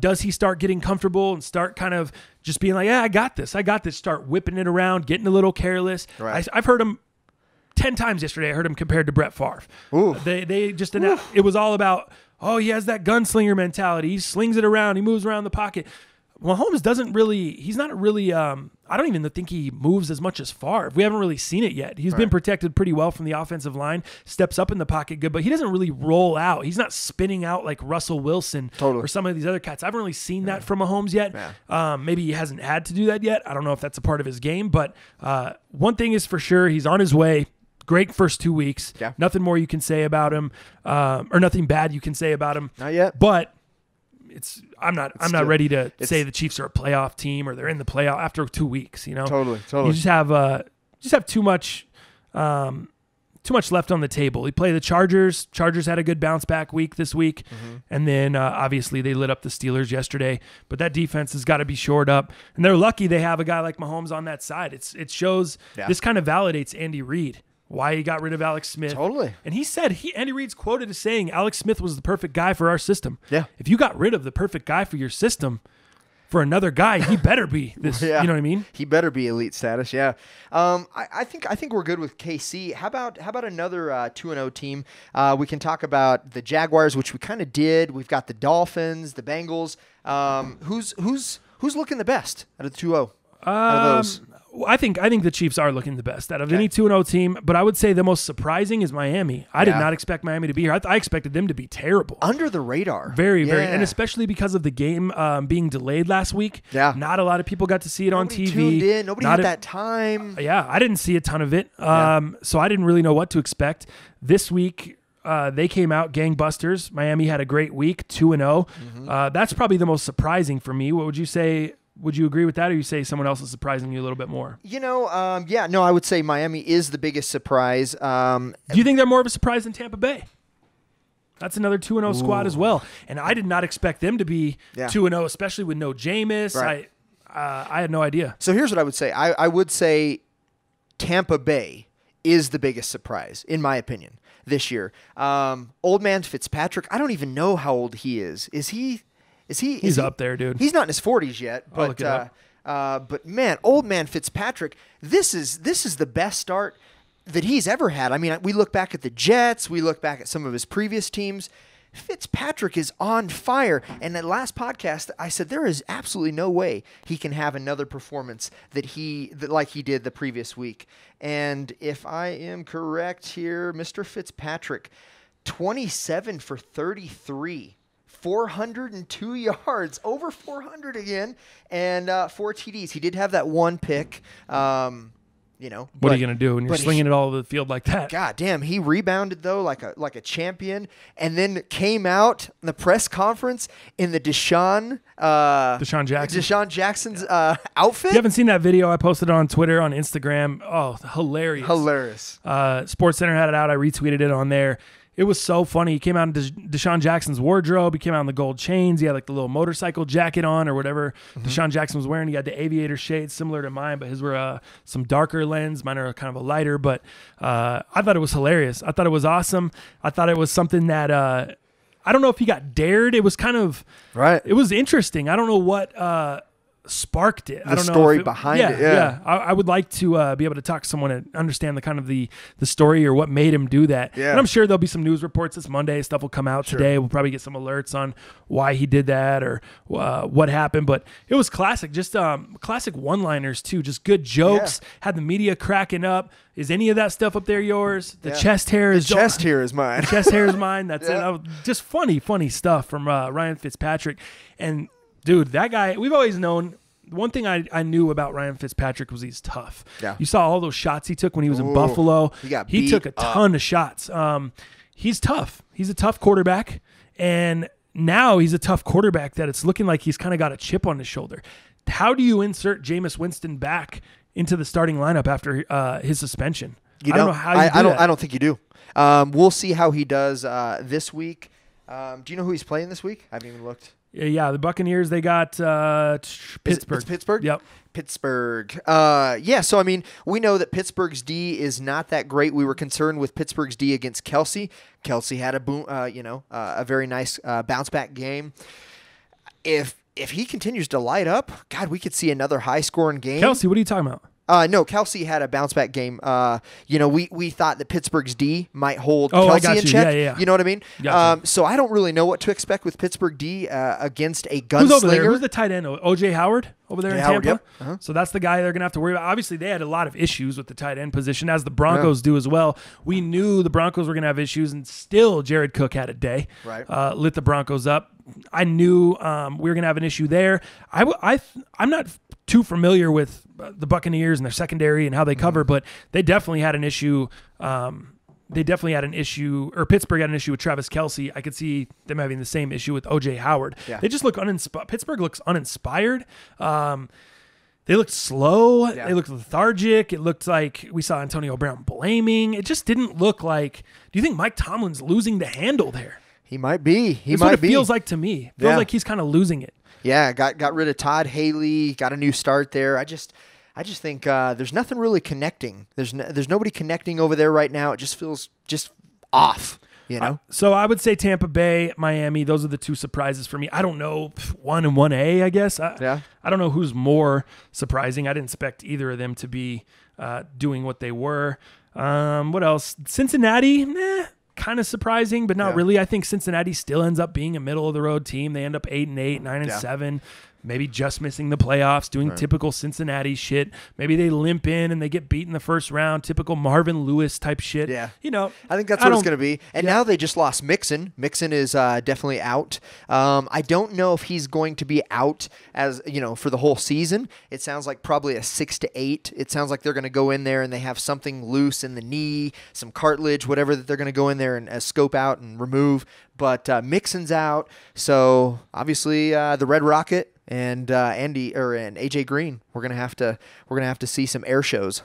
Does he start getting comfortable and start kind of just being like, I got this. Start whipping it around, getting a little careless. Right. I've heard him 10 times yesterday. I heard him compared to Brett Favre. They just announced, it was all about, he has that gunslinger mentality. He slings it around. He moves around the pocket. Mahomes he's not really, I don't even think he moves as much as Favre. We haven't really seen it yet. He's been protected pretty well from the offensive line, steps up in the pocket good, but he doesn't really roll out. He's not spinning out like Russell Wilson or some of these other cats. I haven't really seen that from Mahomes yet. Maybe he hasn't had to do that yet. I don't know if that's a part of his game, but one thing is for sure, he's on his way. Great first 2 weeks. Yeah. Nothing more you can say about him, or nothing bad you can say about him. Not yet. But I'm not ready to say the Chiefs are a playoff team or they're in the playoff after 2 weeks. Totally. You just have too much left on the table. We play the Chargers. Chargers had a good bounce back week this week, and then obviously they lit up the Steelers yesterday. But that defense has got to be shored up, and they're lucky they have a guy like Mahomes on that side. It shows this kind of validates Andy Reid. Why he got rid of Alex Smith. Totally. And he said, Andy Reid's quoted as saying, Alex Smith was the perfect guy for our system. Yeah. If you got rid of the perfect guy for your system for another guy, he better be this. You know what I mean? He better be elite status. Yeah. I think we're good with KC. How about another 2-0 team? We can talk about the Jaguars, which we kind of did. We've got the Dolphins, the Bengals. Who's looking the best out of the 2-0? Out of those? I think the Chiefs are looking the best out of any 2-0 team, but I would say the most surprising is Miami. I did not expect Miami to be here. I expected them to be very under the radar. Very, and especially because of the game being delayed last week. Yeah. Not a lot of people got to see it on TV. Tuned in. Nobody had that time. Yeah, I didn't see a ton of it, so I didn't really know what to expect. This week, they came out gangbusters. Miami had a great week, 2-0. That's probably the most surprising for me. What would you say? Would you agree with that, or you say someone else is surprising you a little bit more? I would say Miami is the biggest surprise. Do you think they're more of a surprise than Tampa Bay? That's another 2-0 squad as well. And I did not expect them to be 2-0, especially with no Jameis. Right. I had no idea. So here's what I would say. I would say Tampa Bay is the biggest surprise, in my opinion, this year. Old man Fitzpatrick, I don't even know how old he is. He's up there, dude. He's not in his 40s yet, but man, old man Fitzpatrick, this is the best start that he's ever had. I mean, we look back at the Jets, we look back at some of his previous teams. Fitzpatrick is on fire. And that last podcast, I said there is absolutely no way he can have another performance like he did the previous week. And if I am correct here, Mr. Fitzpatrick, 27 for 33. 402 yards, over 400 again, and 4 TDs. He did have that one pick. What are you going to do when you're slinging it all over the field like that? God damn, he rebounded, though, like a champion, and then came out in the press conference in the Deshaun Jackson's outfit. If you haven't seen that video, I posted it on Twitter, on Instagram. Oh, hilarious. SportsCenter had it out. I retweeted it on there. It was so funny. He came out in Deshaun Jackson's wardrobe. He came out in the gold chains. He had like the little motorcycle jacket on or whatever Deshaun Jackson was wearing. He had the aviator shades similar to mine, but his were some darker lens. Mine are kind of a lighter, but I thought it was hilarious. I thought it was awesome. I thought it was something that I don't know if he got dared. It was kind of right. It was interesting. I don't know what sparked it. I don't know the story behind it. Yeah. I would like to be able to talk to someone and understand the kind of the story or what made him do that. Yeah. And I'm sure there'll be some news reports this Monday. Stuff will come out today. We'll probably get some alerts on why he did that or what happened. But it was classic. Just classic one-liners too. Just good jokes. Yeah. Had the media cracking up. Is any of that stuff up there yours? The chest hair is mine. The chest hair is mine. That's it. Just funny stuff from Ryan Fitzpatrick. And dude, that guy, we've always known, one thing I knew about Ryan Fitzpatrick was he's tough. Yeah. You saw all those shots he took when he was in Buffalo. He took a ton of shots. He's tough. He's a tough quarterback. And now he's a tough quarterback that it's looking like he's kind of got a chip on his shoulder. How do you insert Jameis Winston back into the starting lineup after his suspension? I don't know how you do that. I don't think you do. We'll see how he does this week. Do you know who he's playing this week? I haven't even looked. Yeah, the Buccaneers, they got Pittsburgh. It's Pittsburgh? Yep. Pittsburgh. So, I mean, we know that Pittsburgh's D is not that great. We were concerned with Pittsburgh's D against Kelsey. Kelsey had a very nice bounce-back game. If he continues to light up, God, we could see another high-scoring game. Kelsey, what are you talking about? No, Kelsey had a bounce-back game. We thought that Pittsburgh's D might hold Kelsey in check. Yeah. You know what I mean? So I don't really know what to expect with Pittsburgh D against a gunslinger. Who's over there? Who's the tight end? O.J. Howard over there in Tampa? Yep. Uh-huh. So that's the guy they're going to have to worry about. Obviously, they had a lot of issues with the tight end position, as the Broncos do as well. We knew the Broncos were going to have issues, and still Jared Cook had a day. Right. Lit the Broncos up. I knew we were going to have an issue there. I'm not too familiar with the Buccaneers and their secondary and how they cover, but they definitely had an issue. Or Pittsburgh had an issue with Travis Kelce. I could see them having the same issue with O.J. Howard. Yeah. They just look uninspired. Pittsburgh looks uninspired. They looked slow. Yeah. They looked lethargic. It looked like we saw Antonio Brown blaming. It just didn't look like. Do you think Mike Tomlin's losing the handle there? He might be. That's what it feels like to me. It feels like he's kind of losing it. Yeah, got rid of Todd Haley, got a new start there. I just think there's nothing really connecting. There's nobody connecting over there right now. It just feels just off, you know? So I would say Tampa Bay, Miami, those are the two surprises for me. I don't know, 1 and 1A, I guess. I don't know who's more surprising. I didn't expect either of them to be doing what they were. What else? Cincinnati, kind of surprising, but not really. I think Cincinnati still ends up being a middle-of-the-road team. They end up 8-8, 9-7. maybe just missing the playoffs, doing typical Cincinnati shit. Maybe they limp in and they get beat in the first round, typical Marvin Lewis type shit. Yeah. I think that's what it's going to be. And now they just lost Mixon. Mixon is definitely out. I don't know if he's going to be out as, for the whole season. It sounds like probably a 6 to 8. It sounds like they're going to go in there and they have something loose in the knee, some cartilage, whatever that they're going to go in there and scope out and remove. But Mixon's out, so obviously the Red Rocket and AJ Green, we're gonna have to see some air shows.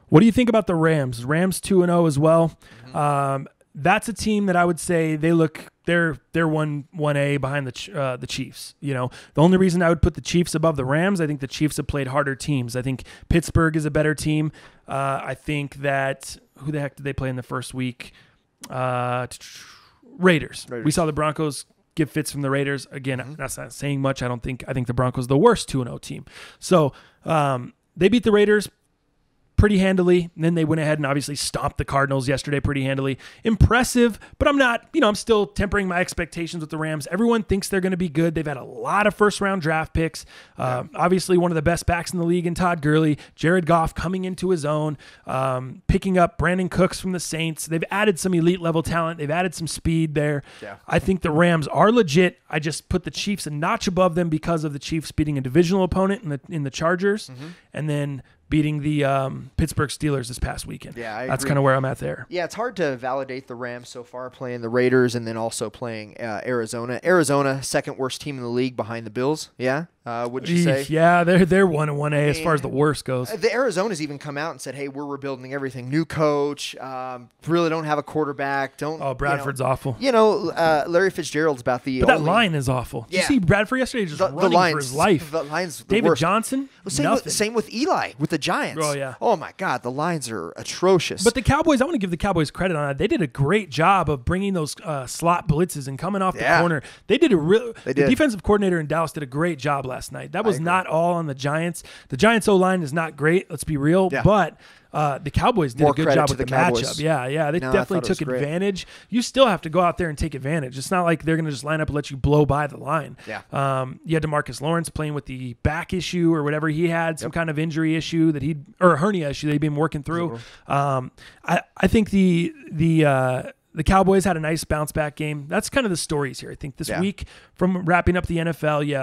What do you think about the Rams? Rams 2-0 as well. Mm-hmm. That's a team that I would say they're 1A behind the Chiefs. The only reason I would put the Chiefs above the Rams, I think the Chiefs have played harder teams. I think Pittsburgh is a better team. I think that who the heck did they play in the first week? Raiders. We saw the Broncos give fits from the Raiders. Again, that's not saying much. I think the Broncos are the worst 2-0 team. So they beat the Raiders pretty handily. And then they went ahead and obviously stomped the Cardinals yesterday pretty handily. Impressive, but I'm not, I'm still tempering my expectations with the Rams. Everyone thinks they're going to be good. They've had a lot of first-round draft picks. Obviously, one of the best backs in the league in Todd Gurley. Jared Goff coming into his own, picking up Brandon Cooks from the Saints. They've added some elite-level talent. They've added some speed there. Yeah. I think the Rams are legit. I just put the Chiefs a notch above them because of the Chiefs beating a divisional opponent in the Chargers, and then beating the Pittsburgh Steelers this past weekend. Yeah, that's kind of where I'm at there. Yeah, it's hard to validate the Rams so far, playing the Raiders and then also playing Arizona. Arizona, second worst team in the league behind the Bills. Yeah, would you say? Yeah, they're 1-1A as far as the worst goes. The Arizona's even come out and said, "Hey, we're rebuilding everything. New coach. Really don't have a quarterback. Bradford's awful. Larry Fitzgerald's about the. But that line is awful. Did you see Bradford yesterday just running for his life? The line's the David worst. Johnson. Same with Eli with the Giants. Oh yeah. Oh my God, the lines are atrocious. But the Cowboys, I want to give the Cowboys credit on that. They did a great job of bringing those slot blitzes and coming off the corner. They did the defensive coordinator in Dallas did a great job last night. That was not all on the Giants. The Giants O-line is not great. Let's be real, but. The Cowboys did a good job with the matchup. Yeah, they definitely took advantage. You still have to go out there and take advantage. It's not like they're going to just line up and let you blow by the line. Yeah. You had DeMarcus Lawrence playing with the back issue or whatever he had, some kind of injury issue or hernia issue that he'd been working through. I think the Cowboys had a nice bounce back game. That's kind of the stories here. I think this week, from wrapping up the NFL, you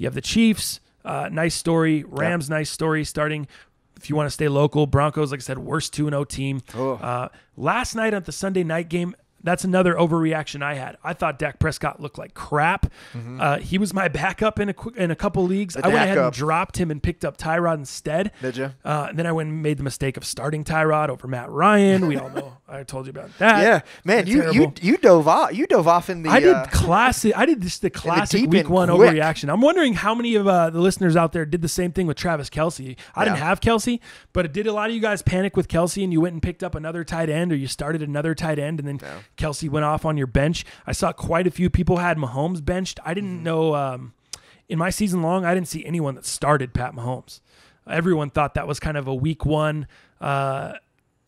have the Chiefs, nice story. Rams, nice story starting. If you want to stay local, Broncos, like I said, worst 2-0 team. Last night at the Sunday night game, that's another overreaction I had. I thought Dak Prescott looked like crap. He was my backup in a couple leagues. I went ahead and dropped him and picked up Tyrod instead. Did you? Then I went and made the mistake of starting Tyrod over Matt Ryan. We all know. I told you about that. Yeah, man, you dove off in the. I did just the classic week one overreaction. I'm wondering how many of the listeners out there did the same thing with Travis Kelce. I didn't have Kelce, but did a lot of you guys panic with Kelce and you went and picked up another tight end, or you started another tight end and then Kelce went off on your bench? I saw quite a few people had Mahomes benched. I didn't know in my season long, I didn't see anyone that started Pat Mahomes. Everyone thought that was kind of a week one.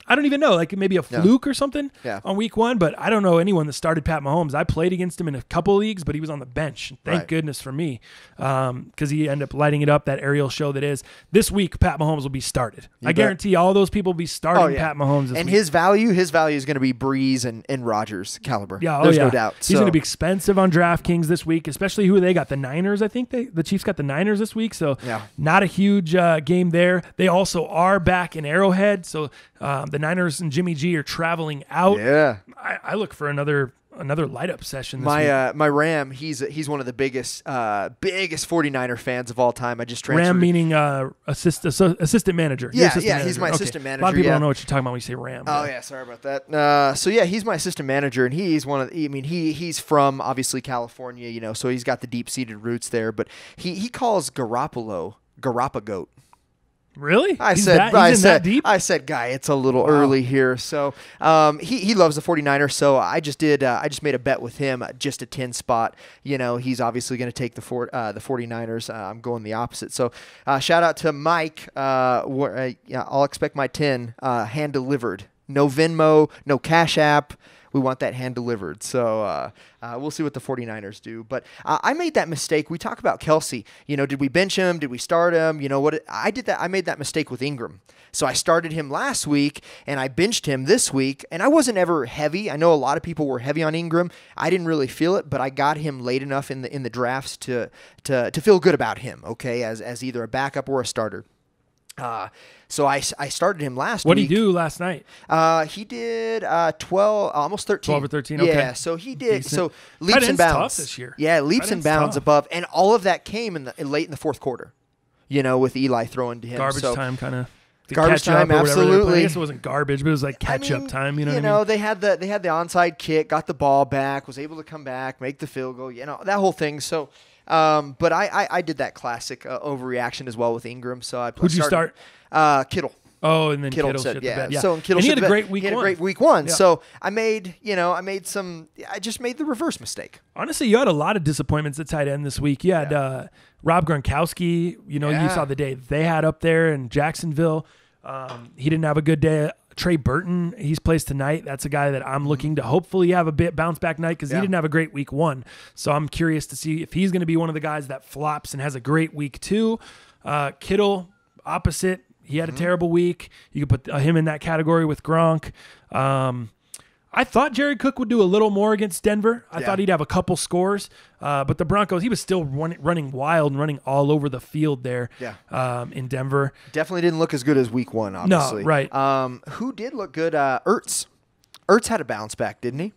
I don't even know, like maybe a fluke or something on week one, but I don't know anyone that started Pat Mahomes. I played against him in a couple leagues, but he was on the bench. Thank goodness for me, because he ended up lighting it up, that aerial show that is. This week, Pat Mahomes will be started. I guarantee all those people will be starting Pat Mahomes this week. His value is going to be Breeze and Rodgers caliber. There's no doubt. He's going to be expensive on DraftKings this week, especially who they got. The Niners, I think the Chiefs got the Niners this week, so not a huge game there. They also are back in Arrowhead, so the Niners and Jimmy G are traveling out. Yeah, I look for another light up session this week. My Ram, he's one of the biggest 49er fans of all time. I just transferred. Ram meaning assistant manager. Yeah, he's my assistant manager. A lot of people don't know what you're talking about when you say Ram. Oh yeah, sorry about that. So yeah, he's my assistant manager, and he's he's from obviously California, so he's got the deep seated roots there. But he calls Garoppolo Garopagoat. Really? I said, guy, it's a little early here. So he loves the 49ers. So I just made a bet with him, just a 10 spot. He's obviously going to take the 49ers. I'm going the opposite. So shout out to Mike. I'll expect my 10 hand delivered No Venmo, no Cash App. We want that hand delivered. So we'll see what the 49ers do. But I made that mistake. We talk about Kelsey. Did we bench him? Did we start him? I did that. I made that mistake with Ingram. So I started him last week, and I benched him this week. And I wasn't ever heavy. I know a lot of people were heavy on Ingram. I didn't really feel it, but I got him late enough in the drafts to feel good about him. Okay, as either a backup or a starter. So I started him last week. What did he do last night? He did 12, almost 13. 12 or 13, okay. Yeah, so he did. Decent. So leaps and bounds. Tough this year. Yeah, leaps and bounds tough. above. And all of that came late in the fourth quarter, with Eli throwing to him. Garbage time kind of. Garbage time, absolutely. I guess it wasn't garbage, but it was like catch-up time. You know what I mean? They had the onside kick, got the ball back, was able to come back, make the field goal. That whole thing. So, but I did that classic overreaction as well with Ingram. So who'd you start? Kittle. Oh, and then Kittle said, shit the bed. Yeah. So Kittle and he had a great week one. He had one. a great week one. Yeah. So I just made the reverse mistake. Honestly, you had a lot of disappointments at tight end this week. You had Rob Gronkowski. You saw the day they had up there in Jacksonville. He didn't have a good day. Trey Burton, he's plays tonight. That's a guy that I'm looking to hopefully have a bit bounce back night because he didn't have a great week one. So I'm curious to see if he's going to be one of the guys that flops and has a great week two. Kittle, opposite. He had a terrible week. You could put him in that category with Gronk. I thought Jared Cook would do a little more against Denver. I thought he'd have a couple scores. But the Broncos, he was still running wild and running all over the field there in Denver. Definitely didn't look as good as week one, obviously. No, right. Who did look good? Ertz. Ertz had a bounce back, didn't he?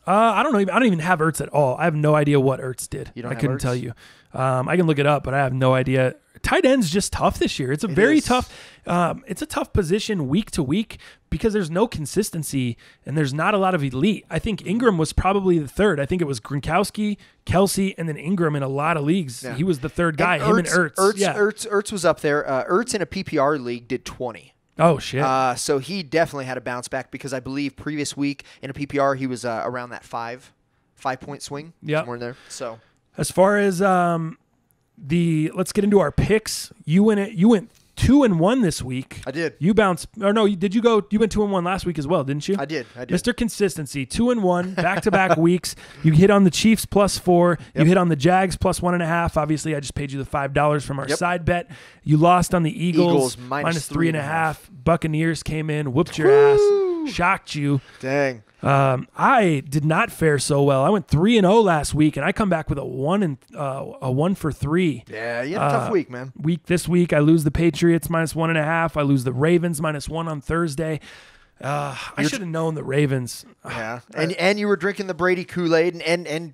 I don't know. I don't even have Ertz at all. I have no idea what Ertz did. You don't I couldn't tell you. I can look it up, but I have no idea. Tight end's just tough this year. It's tough. It's a tough position week to week because there's no consistency and there's not a lot of elite. I think Ingram was probably the third. I think it was Gronkowski, Kelsey, and then Ingram in a lot of leagues. Yeah. He was the third guy. Him and Ertz. Ertz was up there. Ertz in a PPR league did 20. Oh, shit. So he definitely had a bounce back because I believe previous week in a PPR he was around that 5-point swing. Yeah. Somewhere in there. So as far as let's get into our picks. You went 2-1 this week. I did. You bounced. Or no, did you go? You went 2-1 last week as well, didn't you? I did. Mr. Consistency, 2-1, back-to-back weeks. You hit on the Chiefs +4. Yep. You hit on the Jags +1.5. Obviously, I just paid you the $5 from our side bet. You lost on the Eagles minus 3.5. Buccaneers came in, whooped your ass, shocked you. Dang. I did not fare so well. I went 3-0 last week, and I come back with a 1 for 3. Yeah, you had a tough week, man. This week, I lose the Patriots -1.5. I lose the Ravens -1 on Thursday. I should have known the Ravens. Yeah, and you were drinking the Brady Kool-Aid, and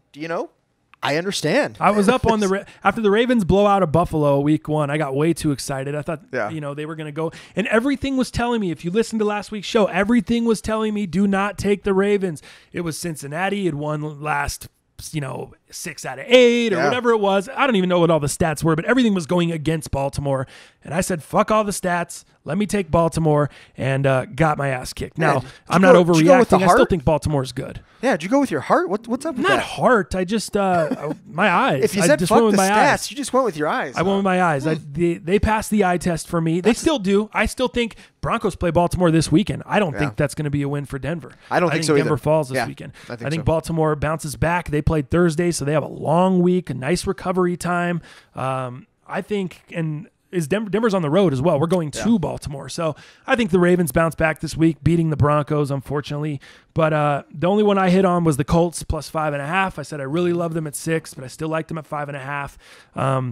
I understand. I was up on after the Ravens blow out of Buffalo week 1. I got way too excited. I thought, they were going to go. And everything was telling me, if you listened to last week's show, everything was telling me, do not take the Ravens. It was Cincinnati had won last, 6 out of 8 or whatever it was. I don't even know what all the stats were, but everything was going against Baltimore. And I said, fuck all the stats. Let me take Baltimore, and got my ass kicked. Now, I'm not overreacting. I still think Baltimore's good. Yeah, did you go with your heart? What's up with that? Not heart. I just, my eyes. If you said fuck the stats, you just went with your eyes. I went with my eyes. They passed the eye test for me. They still do. I still think Broncos play Baltimore this weekend. I don't think that's going to be a win for Denver. I think so Denver either. falls this weekend. I think Baltimore bounces back. They played Thursday, so they have a long week, a nice recovery time. I think, and Denver's on the road as well. We're going to Baltimore. So I think the Ravens bounce back this week, beating the Broncos, unfortunately. But the only one I hit on was the Colts +5.5. I said I really love them at 6, but I still liked them at 5.5.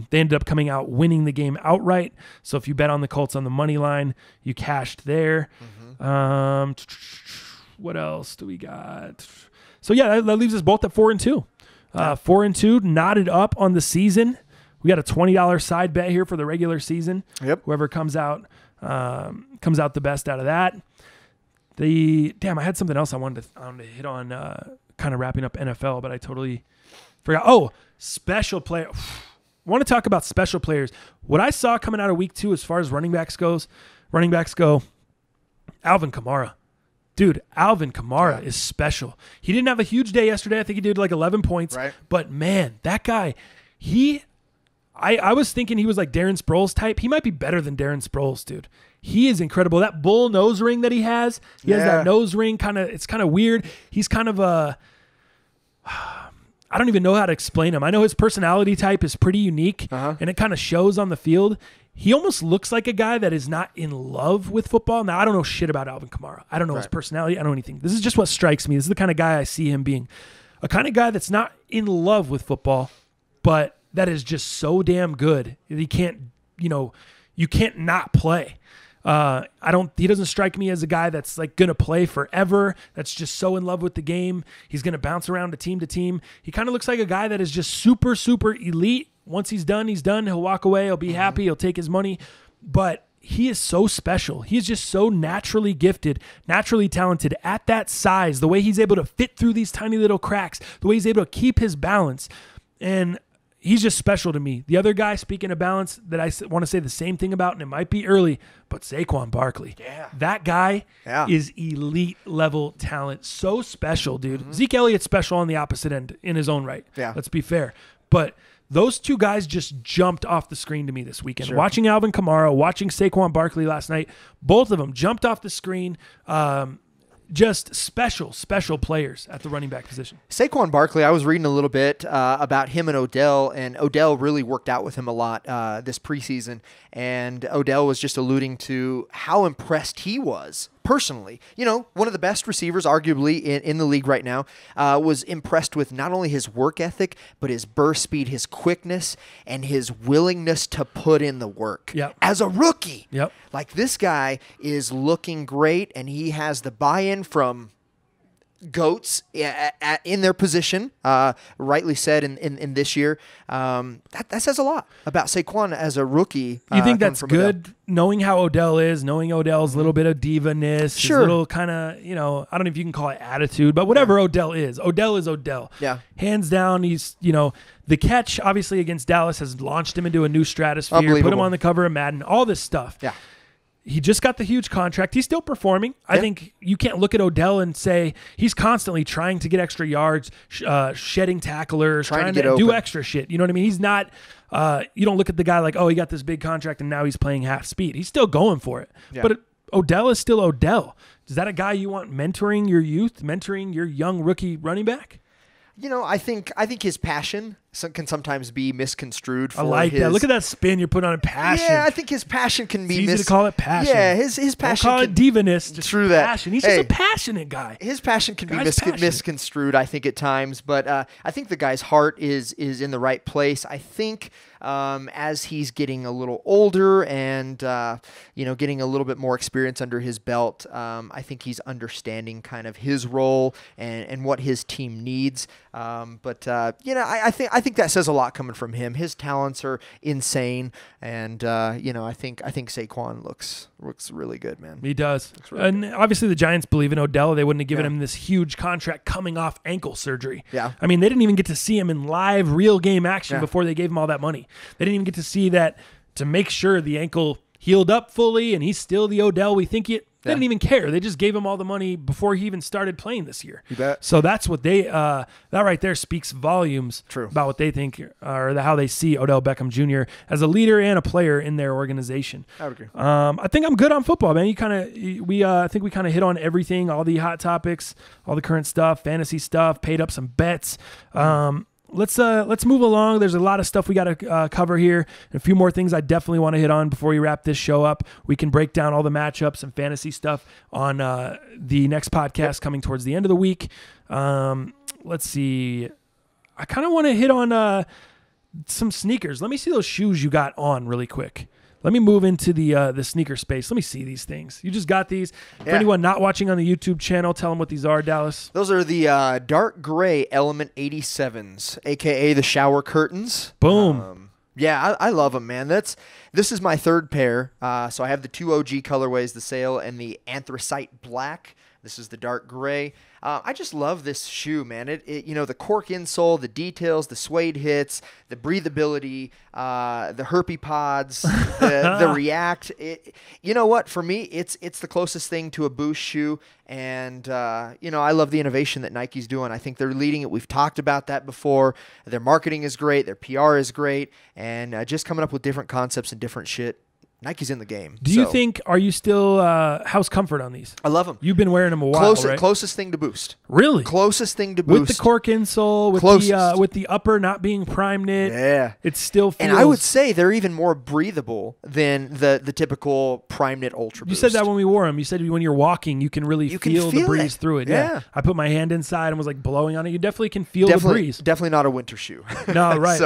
They ended up coming out winning the game outright. So if you bet on the Colts on the money line, you cashed there. What else do we got? So yeah, that leaves us both at 4-2. 4-2, knotted up on the season. We got a $20 side bet here for the regular season. Yep. Whoever comes out the best out of that. I had something else I wanted to hit on, kind of wrapping up NFL, but I totally forgot. Oh, special player. I want to talk about special players. What I saw coming out of week 2 as far as running backs go, Alvin Kamara. Dude, Alvin Kamara is special. He didn't have a huge day yesterday. I think he did like 11 points. Right. But man, that guy, I was thinking he was like Darren Sproles type. He might be better than Darren Sproles, dude. He is incredible. That bull nose ring that he has has that nose ring. It's kind of weird. He's kind of a, I don't even know how to explain him. I know his personality type is pretty unique, and it kind of shows on the field. He almost looks like a guy that is not in love with football. Now, I don't know shit about Alvin Kamara. I don't know his personality. I don't know anything. This is just what strikes me. This is the kind of guy I see him being. A kind of guy that's not in love with football, but that is just so damn good. He can't, you can't not play. He doesn't strike me as a guy that's like going to play forever. That's just so in love with the game. He's going to bounce around to team. He kind of looks like a guy that is just super, super elite. Once he's done. He'll walk away. He'll be happy. He'll take his money, but he is so special. He's just so naturally gifted, naturally talented at that size, the way he's able to fit through these tiny little cracks, the way he's able to keep his balance. And he's just special to me. The other guy, speaking of balance, that I want to say the same thing about, and it might be early, but Saquon Barkley. Yeah. That guy is elite level talent. So special, dude. Zeke Elliott's special on the opposite end in his own right. Yeah. Let's be fair. But those two guys just jumped off the screen to me this weekend. Watching Alvin Kamara, watching Saquon Barkley last night, both of them jumped off the screen. Just special players at the running back position. Saquon Barkley, I was reading a little bit about him and Odell really worked out with him a lot this preseason, and Odell was just alluding to how impressed he was personally. One of the best receivers, arguably, in the league right now, was impressed with not only his work ethic, but his burst speed, his quickness, and his willingness to put in the work. As a rookie. Like, this guy is looking great, and he has the buy-in from GOATs in their position, rightly said in this year. That says a lot about Saquon as a rookie. You think that's good, knowing how Odell is, knowing Odell's little bit of diva-ness, his little kind of, I don't know if you can call it attitude, but whatever Odell is Odell. Yeah. Hands down, he's, the catch, obviously, against Dallas has launched him into a new stratosphere, put him on the cover of Madden, all this stuff. Yeah. He just got the huge contract. He's still performing. I think you can't look at Odell and say he's constantly trying to get extra yards, shedding tacklers, trying to do extra shit. You know what I mean? He's not you don't look at the guy like, oh, he got this big contract and now he's playing half speed. He's still going for it. Yeah. But Odell is still Odell. Is that a guy you want mentoring your youth, mentoring your young rookie running back? I think his passion can sometimes be misconstrued. I like that. Look at that spin you put on passion. Yeah, I think his passion can be. It's easy to call it passion. Yeah, his passion. Don't call it diva-ness. Just true passion. That. He's just a passionate guy. His passion can be misconstrued, I think, at times. But I think the guy's heart is in the right place. I think as he's getting a little older and getting a little bit more experience under his belt, I think he's understanding kind of his role and what his team needs. I think that says a lot coming from him. His talents are insane, and I think Saquon looks really good, man. He does, really and good. Obviously the Giants believe in Odell. They wouldn't have given him this huge contract coming off ankle surgery. Yeah, I mean, they didn't even get to see him in live, real game action before they gave him all that money. They didn't even get to see that to make sure the ankle healed up fully, and he's still the Odell we think it. They didn't even care. They just gave him all the money before he even started playing this year. You bet. So that's what that right there speaks volumes about what they think or how they see Odell Beckham Jr. as a leader and a player in their organization. I would agree. I think I'm good on football, man. I think we kind of hit on everything, all the hot topics, all the current stuff, fantasy stuff, paid up some bets. Let's move along. There's a lot of stuff we got to cover here. And a few more things I definitely want to hit on before we wrap this show up. We can break down all the matchups and fantasy stuff on the next podcast coming towards the end of the week. Let's see. I kind of want to hit on some sneakers. Let me see those shoes you got on really quick. Let me move into the sneaker space. Let me see these things. You just got these. For anyone not watching on the YouTube channel, tell them what these are, Dallas. Those are the dark gray Element 87s, a.k.a. the shower curtains. Boom. I love them, man. This is my third pair. So I have the two OG colorways, the Sail and the Anthracite Black. This is the dark gray. I just love this shoe, man. The cork insole, the details, the suede hits, the breathability, the herpy pods, the React. You know what? For me, it's the closest thing to a Boost shoe, and I love the innovation that Nike's doing. I think they're leading it. We've talked about that before. Their marketing is great. Their PR is great, and just coming up with different concepts and different shit. Nike's in the game. Do you think, are you still house comfort on these? I love them. You've been wearing them a while, right? Closest thing to Boost. Really? Closest thing to Boost. With the cork insole, with the upper not being prime knit. Yeah. It still feels... And I would say they're even more breathable than the typical prime knit Ultra Boost. You said that when we wore them. You said when you're walking, you can really feel the breeze through it. Yeah. I put my hand inside and was like blowing on it. You definitely can feel the breeze. Definitely not a winter shoe. No, right.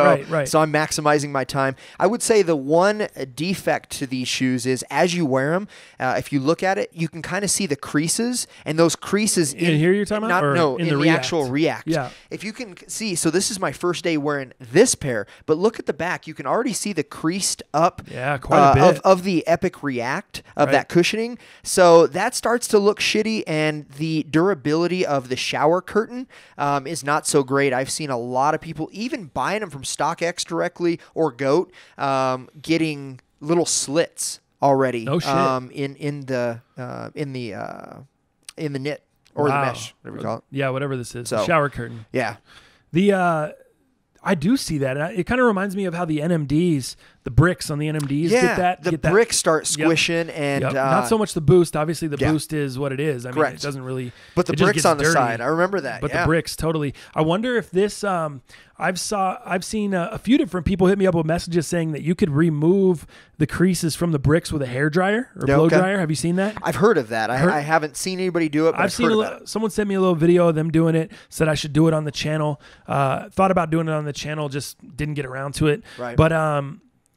So I'm maximizing my time. I would say the one defect to these shoes is as you wear them, if you look at it, you can kind of see the creases, and those creases in here you're talking about? In the actual React. Yeah. If you can see, so this is my first day wearing this pair, but look at the back. You can already see the creased up quite a bit. of the Epic React, of that cushioning. So that starts to look shitty, and the durability of the shower curtain is not so great. I've seen a lot of people, even buying them from StockX directly or GOAT, getting little slits already in the knit or the mesh, whatever you call it. Yeah, whatever this is. The shower curtain. Yeah. I do see that. It kind of reminds me of how the NMDs, the bricks on the NMDs get that. The bricks start squishing and not so much the Boost. Obviously, the Boost is what it is. I mean, it doesn't really. But the bricks on the side, I remember that. But the bricks, totally. I wonder if this. I've seen a few different people hit me up with messages saying that you could remove the creases from the bricks with a hair dryer or blow dryer. Have you seen that? I've heard of that. I haven't seen anybody do it, but I've seen someone sent me a little video of them doing it. Said I should do it on the channel. Thought about doing it on the channel, just didn't get around to it. Right. But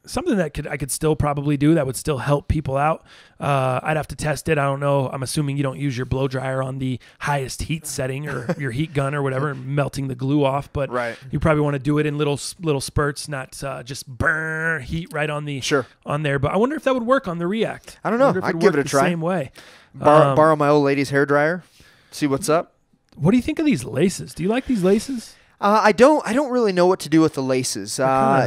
something that I could still probably do that would still help people out. I'd have to test it. I don't know. I'm assuming you don't use your blow dryer on the highest heat setting or your heat gun or whatever, melting the glue off. But you probably want to do it in little spurts, not just burn heat right on the on there. But I wonder if that would work on the React. I don't know. I'd give it a try. Same way. Borrow my old lady's hair dryer. See what's up. What do you think of these laces? Do you like these laces? I don't really know what to do with the laces.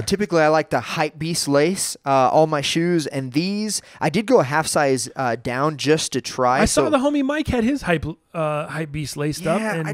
Typically, I like the Hype Beast lace, all my shoes, and these. I did go a half size down just to try. I saw the homie Mike had his Hype Beast laced up. Yeah, and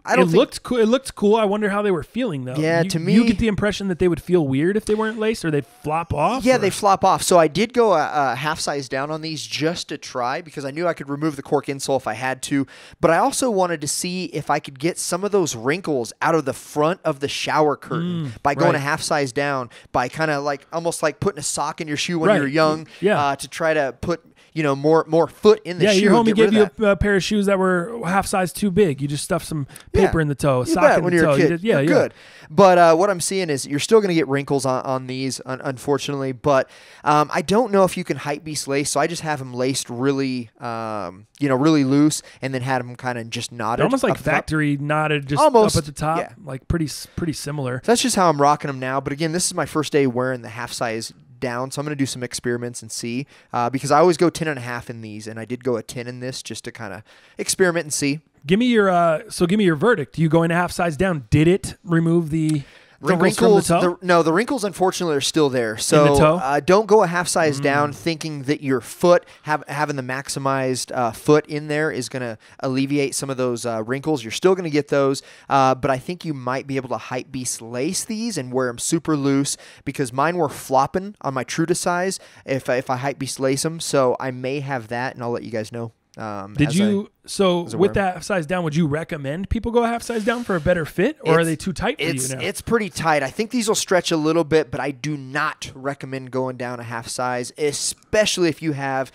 I don't think... looked cool. It looked cool. I wonder how they were feeling, though. Yeah, to me... You get the impression that they would feel weird if they weren't laced, or they'd flop off? Yeah, they flop off. So I did go a half size down on these just to try, because I knew I could remove the cork insole if I had to. But I also wanted to see if I could get some of those wrinkles out of the front of the shower curtain by going a half size down, by kind of like almost like putting a sock in your shoe when you're young to try to put... more foot in the shoe. Yeah, your homie gave you a pair of shoes that were half size too big. You just stuffed some paper in the toe, sock in the toe. You're good. But what I'm seeing is you're still going to get wrinkles on these, unfortunately. But I don't know if you can Hype Beast lace, so I just have them laced really, really loose, and then had them kind of just knotted. They're almost like factory knotted, just almost, up at the top, like pretty similar. So that's just how I'm rocking them now. But again, this is my first day wearing the half size down, so I'm going to do some experiments and see, because I always go 10.5 in these, and I did go a 10 in this just to kind of experiment and see. Give me your verdict. You going a half size down? Did it remove the wrinkles from the toe? No, the wrinkles unfortunately are still there. So in the toe? Don't go a half size down thinking that your foot, having the maximized foot in there, is going to alleviate some of those wrinkles. You're still going to get those, but I think you might be able to Hype Beast lace these and wear them super loose, because mine were flopping on my true to size if I Hype Beast lace them. So I may have that, and I'll let you guys know. With that size down, would you recommend people go a half size down for a better fit, or are they too tight for you now? It's pretty tight. I think these will stretch a little bit, but I do not recommend going down a half size, especially if you have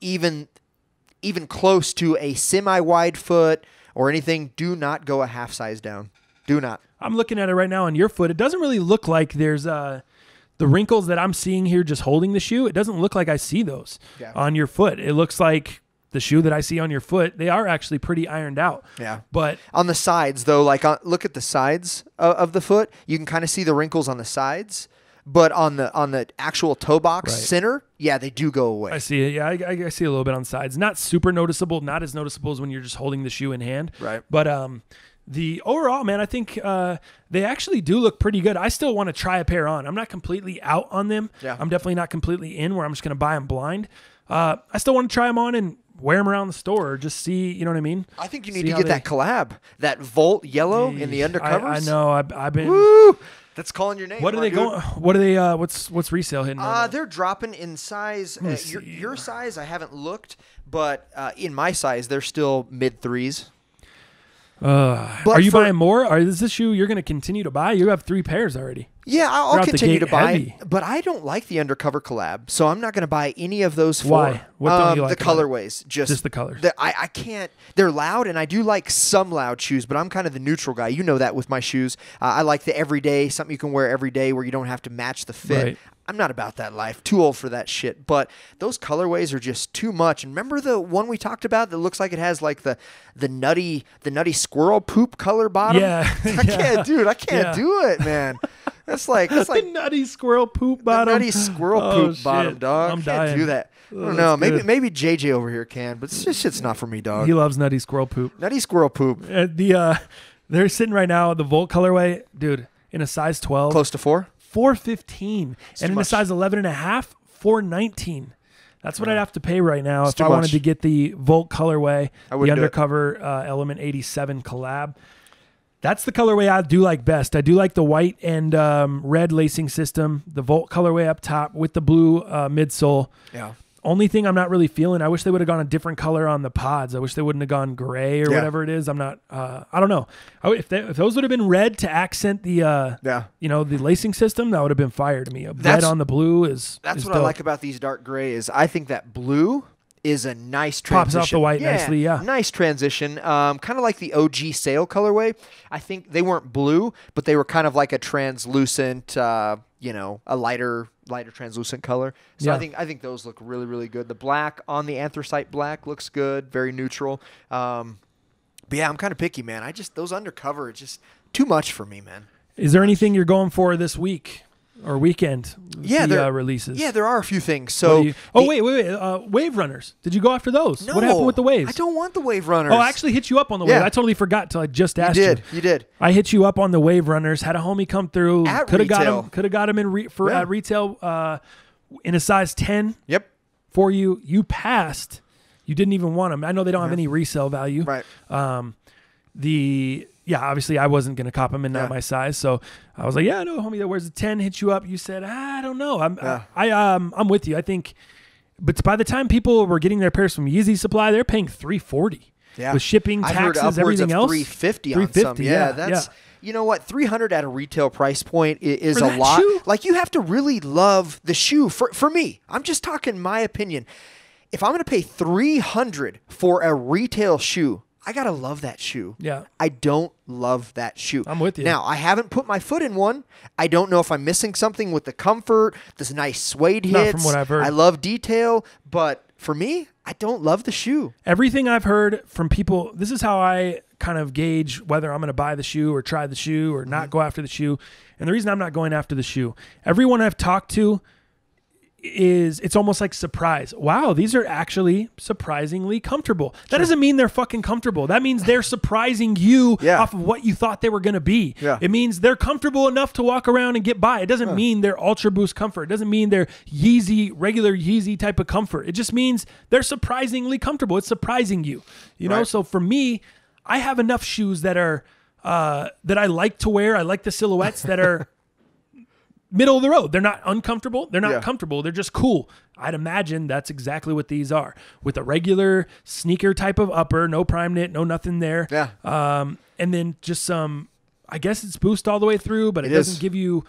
even close to a semi-wide foot or anything. Do not go a half size down. Do not. I'm looking at it right now on your foot. It doesn't really look like there's the wrinkles that I'm seeing here just holding the shoe. It doesn't look like I see those on your foot. It looks like the shoe that I see on your foot, they are actually pretty ironed out. Yeah. But on the sides, though, look at the sides of the foot. You can kind of see the wrinkles on the sides. but on the actual toe box Right. center, yeah, they do go away. I see it. Yeah, I see a little bit on sides. Not super noticeable. Not as noticeable as when you're just holding the shoe in hand. Right. But the overall, man, I think they actually do look pretty good. I still want to try a pair on. I'm not completely out on them. Yeah. I'm definitely not completely in where I'm just going to buy them blind. I still want to try them on and wear them around the store or just see, you know what I mean? I think you need to get that collab, that Volt yellow in the undercovers. I know. I've been. Woo! That's calling your name. What are they going? What are they? What's resale hitting? They're dropping in size. Your size, I haven't looked, but in my size, they're still mid threes. Are you buying more? Or is this shoe you're going to continue to buy? You have 3 pairs already. Yeah, I'll continue to buy, heavy. but I don't like the undercover collab, so I'm not going to buy any of those. Why? What don't you like? The colorways, just the colors. I can't. They're loud, and I do like some loud shoes, but I'm kind of the neutral guy. You know that with my shoes. I like the everyday, something you can wear every day, where you don't have to match the fit. Right. I'm not about that life. Too old for that shit. But those colorways are just too much. And remember the one we talked about that looks like it has like the nutty squirrel poop color bottom? Yeah. I can't do it, man. That's like the nutty squirrel poop bottom. The nutty squirrel poop shit. bottom, dog. I'm Can't dying. do that. I don't know. Maybe JJ over here can, but this shit's not for me, dog. He loves nutty squirrel poop. Nutty squirrel poop. They're sitting right now the Volt colorway, dude, in a size 12. Close to 4? $415, and in a size 11 and a half, $419. That's what I'd have to pay right now if I wanted to get the Volt colorway, the undercover Element 87 collab. That's the colorway I do like best. I do like the white and red lacing system, the Volt colorway up top with the blue midsole. Yeah. Only thing I'm not really feeling, I wish they would have gone a different color on the pods. I wish they wouldn't have gone gray or whatever it is. I'm not, I don't know. If those would have been red to accent the, the lacing system, that would have been fire to me. Red on the blue is That's what dope. I like about these dark gray is I think that blue is a nice transition. Pops off the white nicely, yeah. Nice transition. Kind of like the OG Sail colorway. I think they weren't blue, but they were kind of like a translucent, a lighter translucent color. So I think those look really, really good. The black on the anthracite black looks good, very neutral. But yeah, I'm kind of picky, man. Those undercover, it's just too much for me, man. Is there anything you're going for this week or weekend? Yeah, releases. Yeah, there are a few things. So, wait. Wave runners. Did you go after those? No, what happened with the waves? I don't want the wave runners. Oh, I actually hit you up on the wave. I totally forgot until I just asked you. You did. I hit you up on the wave runners. Had a homie come through. Could have got him at retail in a size 10. Yep. For you. You passed. You didn't even want them. I know they don't have any resale value. Right. Obviously I wasn't going to cop them in not my size. So I was like, yeah, no, homie that wears a 10 hit you up. You said, I don't know. I'm with you. I think, but by the time people were getting their pairs from Yeezy Supply, they're paying $340 with shipping, taxes, everything else. $350 on some. Yeah. You know what? $300 at a retail price point is a lot. Shoe? Like you have to really love the shoe. For me, I'm just talking my opinion. If I'm going to pay $300 for a retail shoe, I got to love that shoe. Yeah. I don't love that shoe. I'm with you. Now, I haven't put my foot in one. I don't know if I'm missing something with the comfort, this nice suede hits. Not from what I've heard. I love detail, but for me, I don't love the shoe. Everything I've heard from people, this is how I kind of gauge whether I'm going to buy the shoe or try the shoe or not go after the shoe. And the reason I'm not going after the shoe, everyone I've talked to it's almost like surprise. Wow, these are actually surprisingly comfortable. That doesn't mean they're fucking comfortable. That means they're surprising you off of what you thought they were going to be. Yeah. It means they're comfortable enough to walk around and get by. It doesn't mean they're Ultra Boost comfort. It doesn't mean they're regular Yeezy type of comfort. It just means they're surprisingly comfortable. It's surprising you. You know, so for me, I have enough shoes that are that I like to wear. I like the silhouettes that are middle of the road. They're not uncomfortable. They're not comfortable. They're just cool. I'd imagine that's exactly what these are. With a regular sneaker type of upper, no prime knit, no nothing there. Yeah. And then just some, I guess it's boost all the way through, but it doesn't give you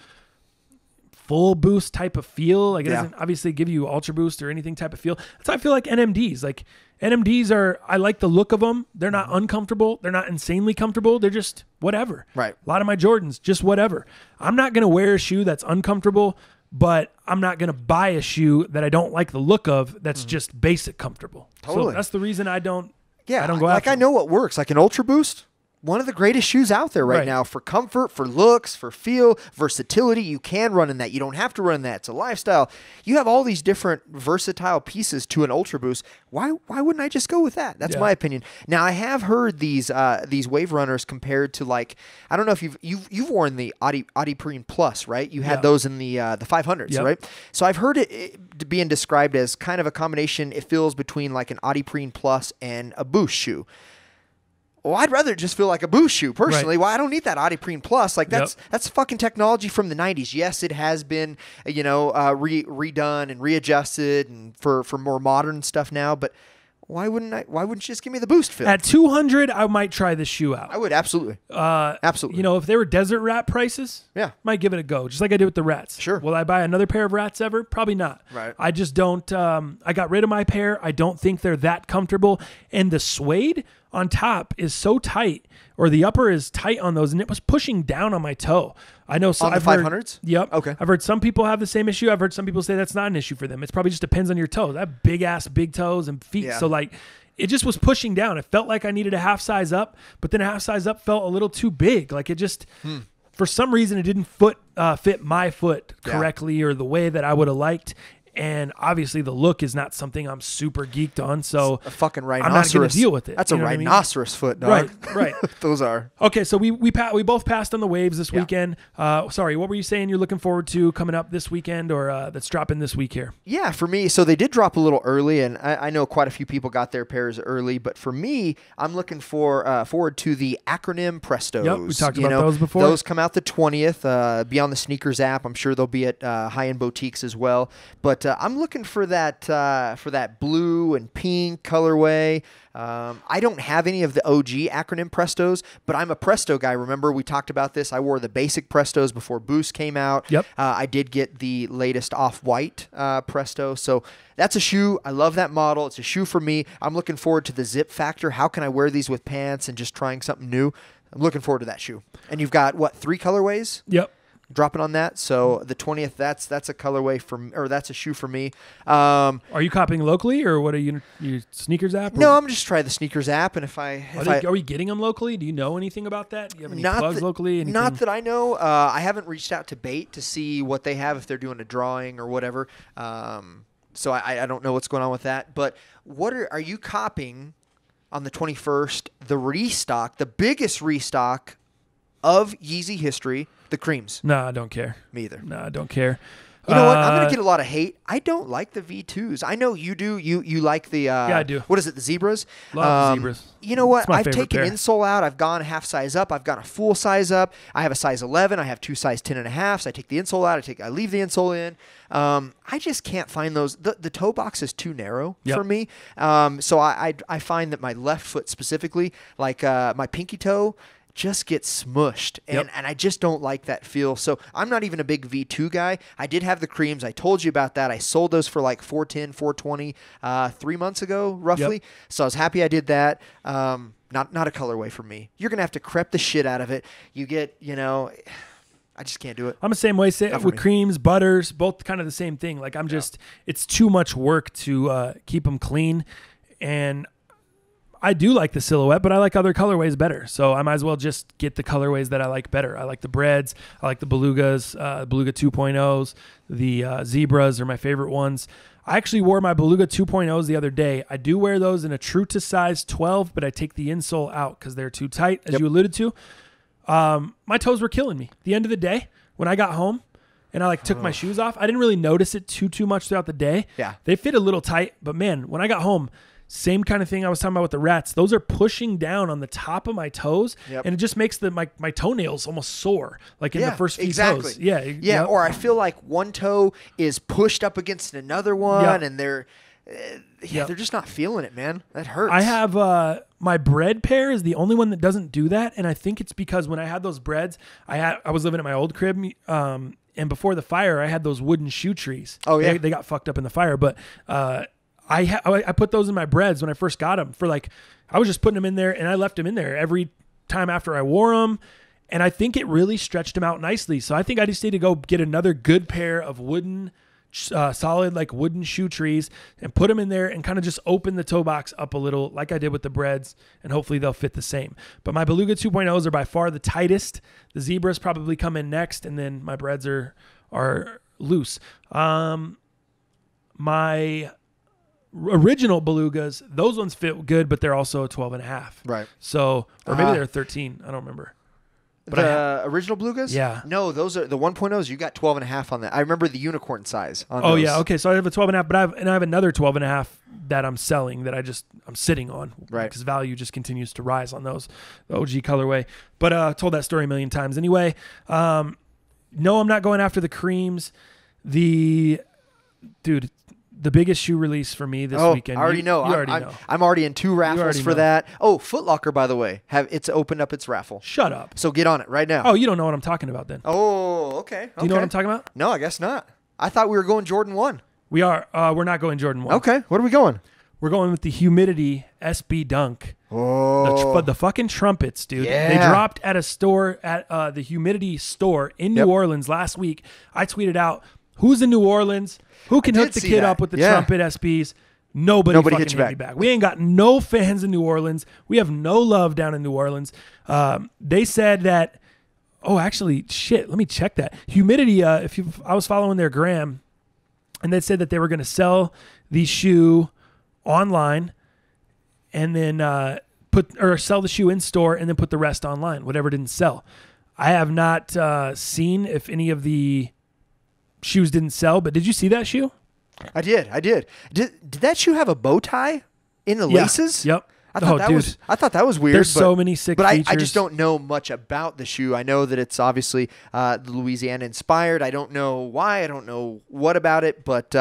full boost type of feel. Like it doesn't obviously give you ultra boost or anything type of feel. That's how I feel like NMDs. Like NMDs are, I like the look of them. They're not uncomfortable. They're not insanely comfortable. They're just whatever. Right. A lot of my Jordans, just whatever. I'm not going to wear a shoe that's uncomfortable, but I'm not going to buy a shoe that I don't like the look of that's just basic comfortable. Totally. So that's the reason I don't go like after I know what works. Like an Ultra Boost, one of the greatest shoes out there right now for comfort, for looks, for feel, versatility. You can run in that. You don't have to run in that. It's a lifestyle. You have all these different versatile pieces to an Ultra Boost. Why wouldn't I just go with that? That's my opinion. Now, I have heard these Wave Runners compared to, like, I don't know if you've worn the Adiprene Plus, right? You had those in the 500s, right? So I've heard it being described as kind of a combination. It feels between like an Adiprene Plus and a Boost shoe. Well, I'd rather just feel like a Boost shoe, personally. Well, I don't need that Adiprene Plus. Like, that's fucking technology from the 90s. Yes, it has been, redone and readjusted and for more modern stuff now, but why wouldn't you just give me the Boost feel? At $200, I might try this shoe out. I would, absolutely. Absolutely. If they were desert rat prices, might give it a go, just like I did with the rats. Sure. Will I buy another pair of rats ever? Probably not. Right. I just don't, I got rid of my pair. I don't think they're that comfortable. And the suede on top is so tight, or the upper is tight on those, and it was pushing down on my toe. I know. So on the I've 500s? Yep. Okay. I've heard some people have the same issue. I've heard some people say that's not an issue for them. It's probably just depends on your toe. That big toes and feet. Yeah. So like, it just was pushing down. It felt like I needed a half size up, but then a half size up felt a little too big. Like it just, for some reason, it didn't fit my foot correctly or the way that I would have liked. And obviously, the look is not something I'm super geeked on. So it's a fucking rhinoceros. I'm not going to deal with it. That's a rhinoceros foot, dog. Right. Those are. Okay, so we both passed on the waves this weekend. Sorry, what were you saying you're looking forward to coming up this weekend, or that's dropping this week here? Yeah, for me, so they did drop a little early, and I know quite a few people got their pairs early. But for me, I'm looking forward to the acronym Prestos. Yep, we talked about those before. Those come out the 20th. Be on the Sneakers app. I'm sure they'll be at high-end boutiques as well. But I'm looking for that blue and pink colorway. I don't have any of the OG acronym Prestos, but I'm a Presto guy. Remember, we talked about this. I wore the basic Prestos before Boost came out. Yep. I did get the latest off-white Presto. So that's a shoe. I love that model. It's a shoe for me. I'm looking forward to the zip factor. How can I wear these with pants and just trying something new? I'm looking forward to that shoe. And you've got, 3 colorways? Yep. Dropping on that. So the 20th, that's a colorway that's a shoe for me. Are you copying locally, or what are you Sneakers app? No, I'm just trying the Sneakers app, and are we getting them locally? Do you know anything about that? Do you have any plugs locally? Anything? Not that I know. I haven't reached out to Bait to see what they have, if they're doing a drawing or whatever. So I don't know what's going on with that. But what are you copying on the 21st? The restock, the biggest restock of Yeezy history. The creams. No, I don't care. Me either. No, I don't care. You know what? I'm going to get a lot of hate. I don't like the V2s. I know you do. You like the... yeah, I do. What is it? The Zebras? Love the Zebras. You know what? I've taken pair. insole out. I've gone a half size up. I've gone a full size up. I have a size 11. I have 2 size 10.5s. I take the insole out. I leave the insole in. I just can't find those. The toe box is too narrow for me. So I find that my left foot specifically, like my pinky toe, just gets smushed, and I just don't like that feel. So I'm not even a big V2 guy. I did have the creams. I told you about that. I sold those for like $410, $420 3 months ago, roughly. So I was happy I did that. Not a colorway for me. You're gonna have to crep the shit out of it. You get, I just can't do it. I'm the same way with creams, butters, both kind of the same thing. Like it's too much work to keep them clean, and I do like the silhouette, but I like other colorways better. So I might as well just get the colorways that I like better. I like the Breads. I like the Belugas, Beluga 2.0s. The Zebras are my favorite ones. I actually wore my Beluga 2.0s the other day. I do wear those in a true to size 12, but I take the insole out because they're too tight, as you alluded to. My toes were killing me. At the end of the day, when I got home and I took my shoes off, I didn't really notice it too much throughout the day. Yeah. They fit a little tight, but man, when I got home, same kind of thing I was talking about with the rats. Those are pushing down on the top of my toes, and it just makes my toenails almost sore, like in the first few toes. Yeah. Or I feel like one toe is pushed up against another one, and they're just not feeling it, man. That hurts. I have my Bread pair is the only one that doesn't do that, and I think it's because when I had those Breads, I was living at my old crib, and before the fire, I had those wooden shoe trees. Oh yeah, they got fucked up in the fire, but. I put those in my Breads when I first got them I was just putting them in there, and I left them in there every time after I wore them. And I think it really stretched them out nicely. So I think I just need to go get another good pair of wooden solid like wooden shoe trees, and put them in there and kind of just open the toe box up a little like I did with the breads, and hopefully they'll fit the same. But my Beluga 2.0s are by far the tightest. The Zebras probably come in next, and then my breads are loose. My original Belugas, those ones fit good, but they're also 12.5. Right. So, or maybe they're 13. I don't remember. But the original Belugas? Yeah. No, those are the 1.0s. You got 12.5 on that. I remember the unicorn size on those. Oh, yeah. Okay. So I have a 12.5, but I have another 12.5 that I'm selling that I'm sitting on. Right. Because value just continues to rise on those, the OG colorway. But I told that story a million times. Anyway, no, I'm not going after the creams. The biggest shoe release for me this weekend. I already know. You already know. I'm already in 2 raffles for that. Oh, Foot Locker, by the way, it's opened up its raffle. Shut up. So get on it right now. Oh, you don't know what I'm talking about then. Oh, okay. Do you know what I'm talking about? No, I guess not. I thought we were going Jordan 1. We are. We're not going Jordan 1. Okay. What are we going? We're going with the Humidity SB Dunk. Oh. The fucking trumpets, dude. Yeah. They dropped at a store, at the Humidity store in New Orleans last week. I tweeted out, who's in New Orleans? Who can hook the kid up with the trumpet SBs? Nobody fucking hit me back. We ain't got no fans in New Orleans. We have no love down in New Orleans. They said that, actually, shit, let me check that. Humidity, I was following their gram, and they said that they were going to sell the shoe online and then sell the shoe in store and then put the rest online, whatever didn't sell. I have not seen if any of the shoes didn't sell, but did you see that shoe? I did. Did that shoe have a bow tie in the laces? Yep. I thought that was weird. There's so many sick features. I just don't know much about the shoe. I know that it's obviously Louisiana inspired. I don't know why. I don't know what about it, but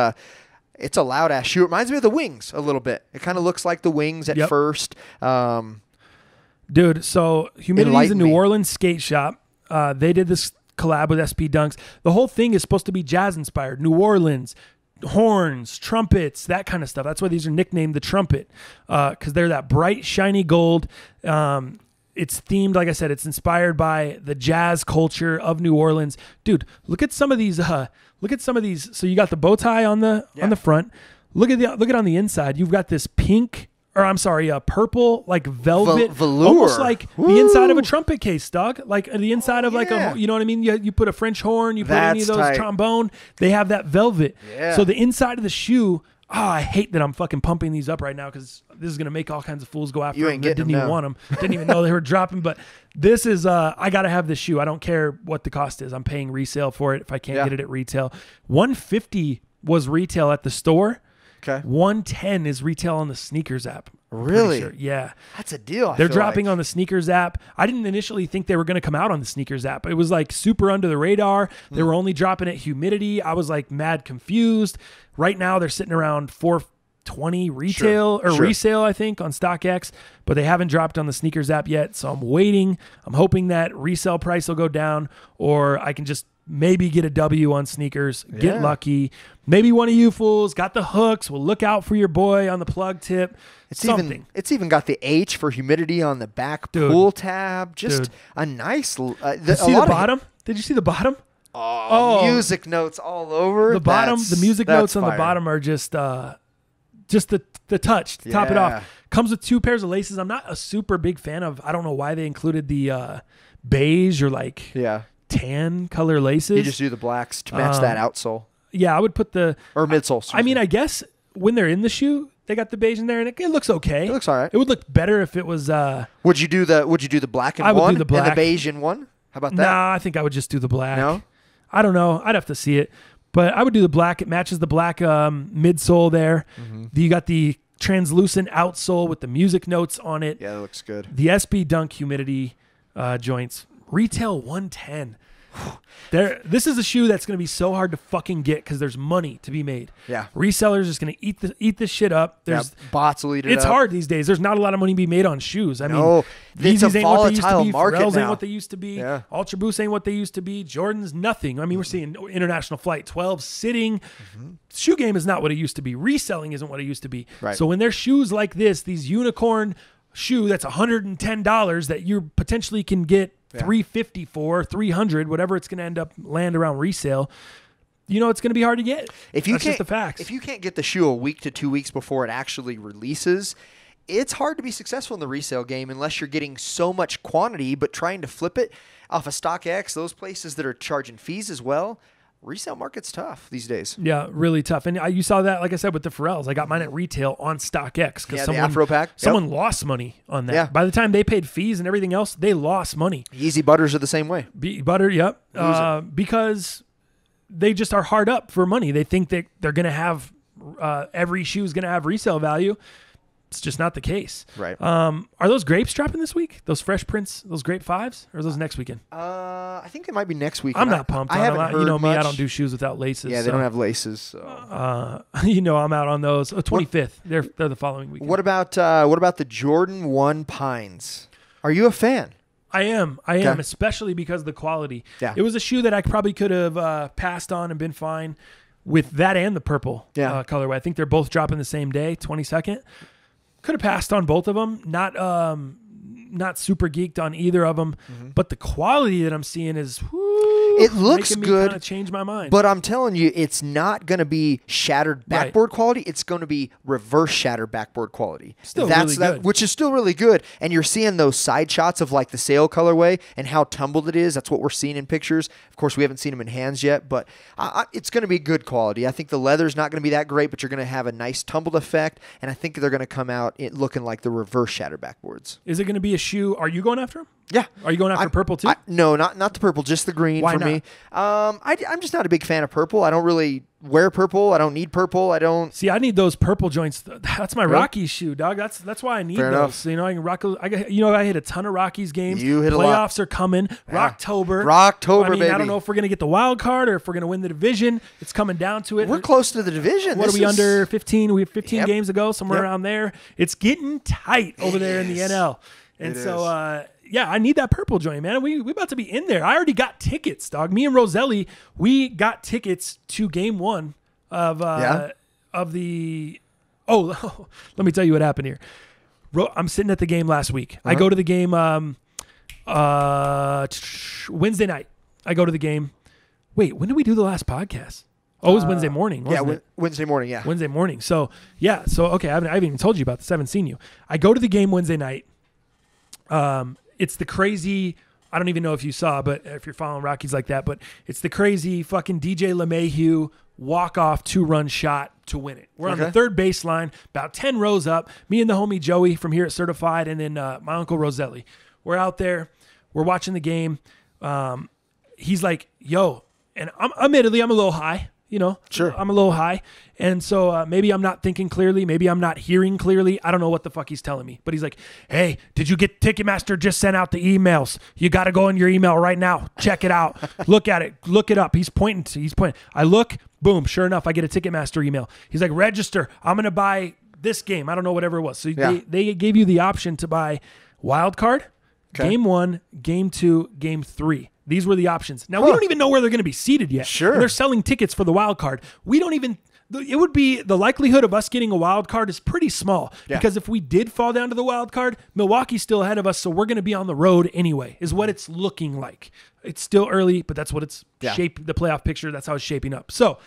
it's a loud ass shoe. It reminds me of the Wings a little bit. It kind of looks like the Wings at first. Dude, so Humidity's a New Orleans skate shop. They did this collab with SP Dunks. The whole thing is supposed to be jazz inspired. New Orleans, horns, trumpets, that kind of stuff. That's why these are nicknamed the Trumpet, because they're that bright, shiny gold. It's themed, like I said, it's inspired by the jazz culture of New Orleans. Dude, look at some of these. So you got the bow tie on the front. Look at on the inside. You've got this purple like velvet velour, almost like the inside of a trumpet case, dog. Like the inside of like a, you know what I mean? You put a French horn, you put any of those trombone. They have that velvet. Yeah. So the inside of the shoe. Oh, I hate that I'm fucking pumping these up right now because this is gonna make all kinds of fools go after them that didn't even want them, didn't even know they were dropping. But this is I gotta have this shoe. I don't care what the cost is. I'm paying resale for it if I can't get it at retail. $150 was retail at the store. Okay. $110 is retail on the Sneakers app. Really? Sure. Yeah. That's a deal. They're dropping on the Sneakers app. I didn't initially think they were going to come out on the Sneakers app. It was like super under the radar. They were only dropping at Humidity. I was like mad confused. Right now they're sitting around $420 resale, I think, on StockX, but they haven't dropped on the Sneakers app yet. So I'm waiting. I'm hoping that resale price will go down, or I can just maybe get a W on sneakers, get lucky. Maybe one of you fools got the hooks. We'll look out for your boy on the plug tip. It's even got the H for Humidity on the back pull tab. Just a nice. Did you see the bottom? Did you see the bottom? Oh, music notes all over. The bottom, the music notes on the bottom are just the touch to top it off. Comes with 2 pairs of laces. I'm not a super big fan of. I don't know why they included the beige or like tan color laces. You just do the blacks to match that outsole. Yeah, I would put or midsole. I mean, I guess when they're in the shoe, they got the beige in there, and it looks okay. It looks all right. It would look better if it was. Would you do the black in one? I would do the black and the beige in one. How about that? Nah, I think I would just do the black. No, I don't know. I'd have to see it, but I would do the black. It matches the black midsole there. You got the translucent outsole with the music notes on it. Yeah, that looks good. The SB Dunk Humidity joints retail $110. This is a shoe that's going to be so hard to fucking get because there's money to be made. Yeah, resellers just going to eat this shit up. There's bots will eat it. It's up. hard these days. There's not a lot of money to be made on shoes. I mean, Yeezys ain't what they used to be. Pharrells ain't what they used to be. Ultra Boost ain't what they used to be. Jordan's nothing. I mean, we're seeing International Flight 12 sitting. Shoe game is not what it used to be. Reselling isn't what it used to be. Right. So when there's shoes like this, these unicorn shoe that's $110 that you potentially can get $350 for, $300, whatever it's going to land around resale. you know it's going to be hard to get. That's just the facts. If you can't get the shoe a week to 2 weeks before it actually releases, it's hard to be successful in the resale game unless you're getting so much quantity, but trying to flip it off of StockX, those places that are charging fees as well. Resale market's tough these days. Yeah, really tough. And you saw that, like I said, with the Pharrells. I got mine at retail on StockX because the Afro Pack. Someone lost money on that. Yeah. By the time they paid fees and everything else, they lost money. Yeezy Butters are the same way. Butter, yep. Because they just are hard up for money. They think that they're going to have every shoe is going to have resale value. It's just not the case. Right. Are those grapes dropping this week? Those Fresh Prints, those grape 5s? Or are those next weekend? I think it might be next week. I'm not pumped I on haven't them. heard You know me, much. I don't do shoes without laces. Yeah, they don't have laces. So. You know I'm out on those. 25th. They're the following weekend. What about the Jordan 1 Pines? Are you a fan? I am, especially because of the quality. Yeah. It was a shoe that I probably could have passed on and been fine with that and the purple colorway. I think they're both dropping the same day, 22nd. Could have passed on both of them. Not super geeked on either of them, but the quality that I'm seeing is it looks making me good. Kind of change my mind. But I'm telling you, it's not going to be shattered backboard quality. It's going to be reverse shattered backboard quality. Still really good. Which is still really good. And you're seeing those side shots of like the sail colorway and how tumbled it is. That's what we're seeing in pictures. Of course, we haven't seen them in hands yet, but it's going to be good quality. I think the leather's not going to be that great, but you're going to have a nice tumbled effect. And I think they're going to come out looking like the reverse shattered backboards. Is it going to be a shoe? Are you going after them? Yeah. Are you going after purple too? No, not the purple, just the green. Why for not? me. I'm just not a big fan of purple. I don't really wear purple. I don't need purple. I don't see. I need those purple joints. That's my Rockies shoe, dog. That's why I need Fair those. enough. So, I can rock. I hit a ton of Rockies games. You hit a Playoffs lot. Are coming. Yeah. Rocktober, baby. I don't know if we're gonna get the wild card or if we're gonna win the division. It's coming down to it. We're close to the division. What are we under 15? We have 15 Yep. games to go, somewhere Yep. around there. It's getting tight over there in the NL, and yeah, I need that purple joint, man. We about to be in there. I already got tickets, dog. Me and Roselli, we got tickets to game 1 of the. Oh, let me tell you what happened here. I'm sitting at the game last week. I go to the game Wednesday night. I go to the game. Wait, when did we do the last podcast? Oh, it was Wednesday morning, wasn't it? Wednesday morning, yeah. Wednesday morning. So, okay, I haven't even told you about this. I haven't seen you. I go to the game Wednesday night. It's the crazy, I don't even know if you saw, but if you're following Rockies like that, but it's the crazy fucking DJ LeMahieu walk-off 2-run shot to win it. We're on the third baseline, about 10 rows up. Me and the homie Joey from here at Certified, and then my uncle Roselli. We're out there. We're watching the game. He's like, yo, and admittedly, I'm a little high. Sure. I'm a little high. And so maybe I'm not thinking clearly. Maybe I'm not hearing clearly. I don't know what the fuck he's telling me. But he's like, hey, did you get Ticketmaster just sent out the emails? You got to go in your email right now. Check it out. Look at it. Look it up. He's pointing. I look, boom, sure enough, I get a Ticketmaster email. He's like, register. I'm going to buy this game. I don't know, whatever it was. So they gave you the option to buy wild card, game 1, game 2, game 3. These were the options. Now, we don't even know where they're going to be seated yet. Sure. And they're selling tickets for the wild card. We don't even... It would be... The likelihood of us getting a wild card is pretty small. Yeah. Because if we did fall down to the wild card, Milwaukee's still ahead of us, so we're going to be on the road anyway, is what it's looking like. It's still early, but that's what it's shaped... The playoff picture, that's how it's shaping up. So,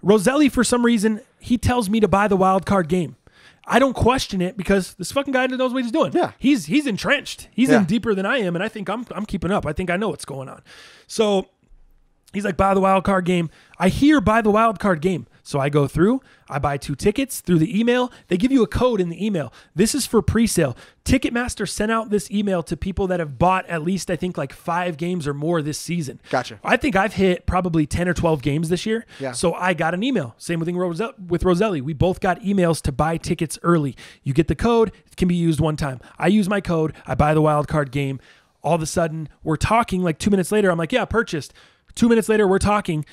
Roselli, for some reason, he tells me to buy the wild card game. I don't question it because this fucking guy knows what he's doing. Yeah. He's entrenched. He's in deeper than I am, and I think I'm keeping up. I think I know what's going on. So he's like, buy the wild card game. I hear buy the wild card game. So I go through, I buy 2 tickets through the email. They give you a code in the email. This is for pre-sale. Ticketmaster sent out this email to people that have bought at least, I think, like 5 games or more this season. Gotcha. I think I've hit probably 10 or 12 games this year. Yeah. So I got an email. Same with Roselli. We both got emails to buy tickets early. You get the code. It can be used one time. I use my code. I buy the wild card game. All of a sudden, we're talking like 2 minutes later. I'm like, yeah, purchased. 2 minutes later, we're talking.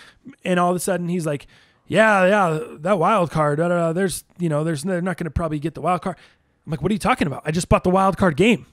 And all of a sudden, he's like, yeah, that wild card. They're not going to probably get the wild card. I'm like, what are you talking about? I just bought the wild card game.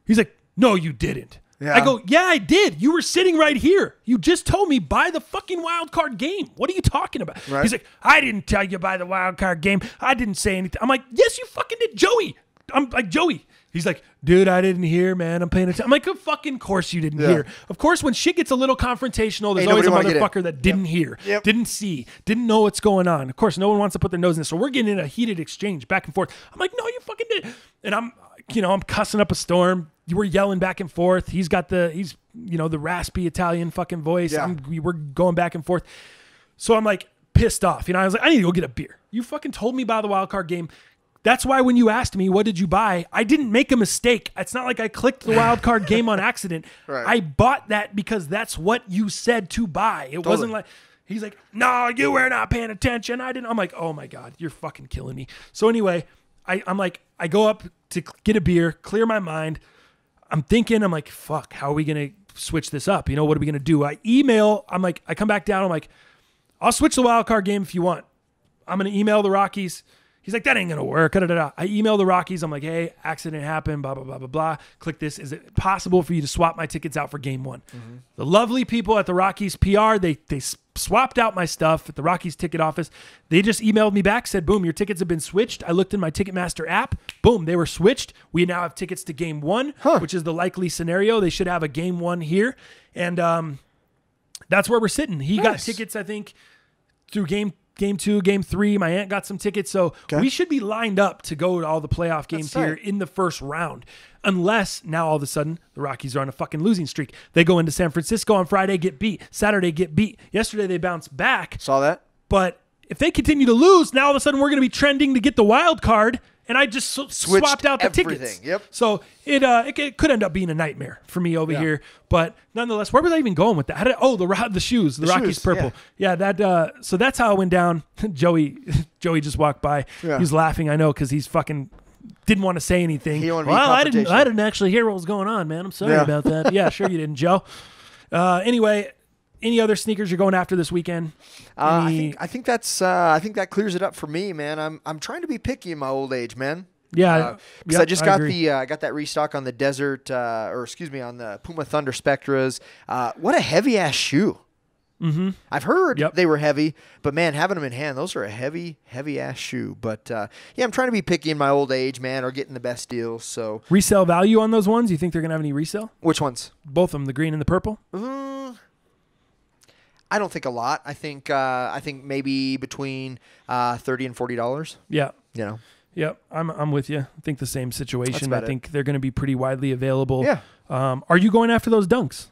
He's like, no, you didn't. Yeah. I go, yeah, I did. You were sitting right here. You just told me buy the fucking wild card game. What are you talking about? Right. He's like, I didn't tell you buy the wild card game. I didn't say anything. I'm like, yes, you fucking did, Joey. I'm like, Joey, He's like, dude, I didn't hear, man. I'm paying attention. I'm like, of fucking course you didn't hear. Of course, when shit gets a little confrontational, there's always a motherfucker that didn't hear, didn't see, didn't know what's going on. Of course, no one wants to put their nose in it. So we're getting in a heated exchange back and forth. I'm like, no, you fucking did. And I'm cussing up a storm. We're yelling back and forth. He's the raspy Italian fucking voice. Yeah. We're going back and forth. So I'm like pissed off. I was like, I need to go get a beer. You fucking told me about the wild card game. That's why when you asked me, what did you buy? I didn't make a mistake. It's not like I clicked the wild card game on accident. Right. I bought that because that's what you said to buy. It wasn't like, he's like, no, you were not paying attention. I didn't. I'm like, oh my God, you're fucking killing me. So anyway, I'm like, I go up to get a beer, clear my mind. I'm like, fuck, how are we going to switch this up? What are we going to do? I come back down. I'm like, I'll switch the wild card game if you want. I'm going to email the Rockies. He's like, that ain't going to work. I email the Rockies. I'm like, hey, accident happened, blah, blah, blah, blah, blah. Click this. Is it possible for you to swap my tickets out for game one? Mm-hmm. The lovely people at the Rockies PR, they swapped out my stuff at the Rockies ticket office. They just emailed me back, said, boom, your tickets have been switched. I looked in my Ticketmaster app. Boom, they were switched. We now have tickets to game one, which is the likely scenario. They should have a game one here. And that's where we're sitting. He got tickets, I think, through game 2, game 3. My aunt got some tickets. So we should be lined up to go to all the playoff games here in the first round. Unless now all of a sudden the Rockies are on a fucking losing streak. They go into San Francisco on Friday, get beat. Saturday, get beat. Yesterday they bounced back. Saw that. But if they continue to lose, now all of a sudden we're going to be trending to get the wild card. And I just swapped out the tickets. Yep. So it could end up being a nightmare for me over here. But nonetheless, where was I even going with that? The shoes, the Rockies purple. Yeah, so that's how it went down. Joey just walked by. Yeah. He was laughing, I know, because he's fucking didn't want to say anything. I didn't actually hear what was going on, man. I'm sorry about that. Yeah, sure you didn't, Joe. Anyway, any other sneakers you're going after this weekend? I think that clears it up for me, man. I'm trying to be picky in my old age, man. Yeah, because I just got I got that restock on the on the Puma Thunder Spectras. What a heavy ass shoe. Mm-hmm. I've heard they were heavy, but man, having them in hand, those are a heavy ass shoe. But I'm trying to be picky in my old age, man, or getting the best deals. So resale value on those ones? You think they're gonna have any resale? Which ones? Both of them, the green and the purple. I don't think a lot. I think maybe between $30 and $40. Yeah, Yep, I'm with you. I think the same situation. I think they're going to be pretty widely available. Yeah. Are you going after those dunks?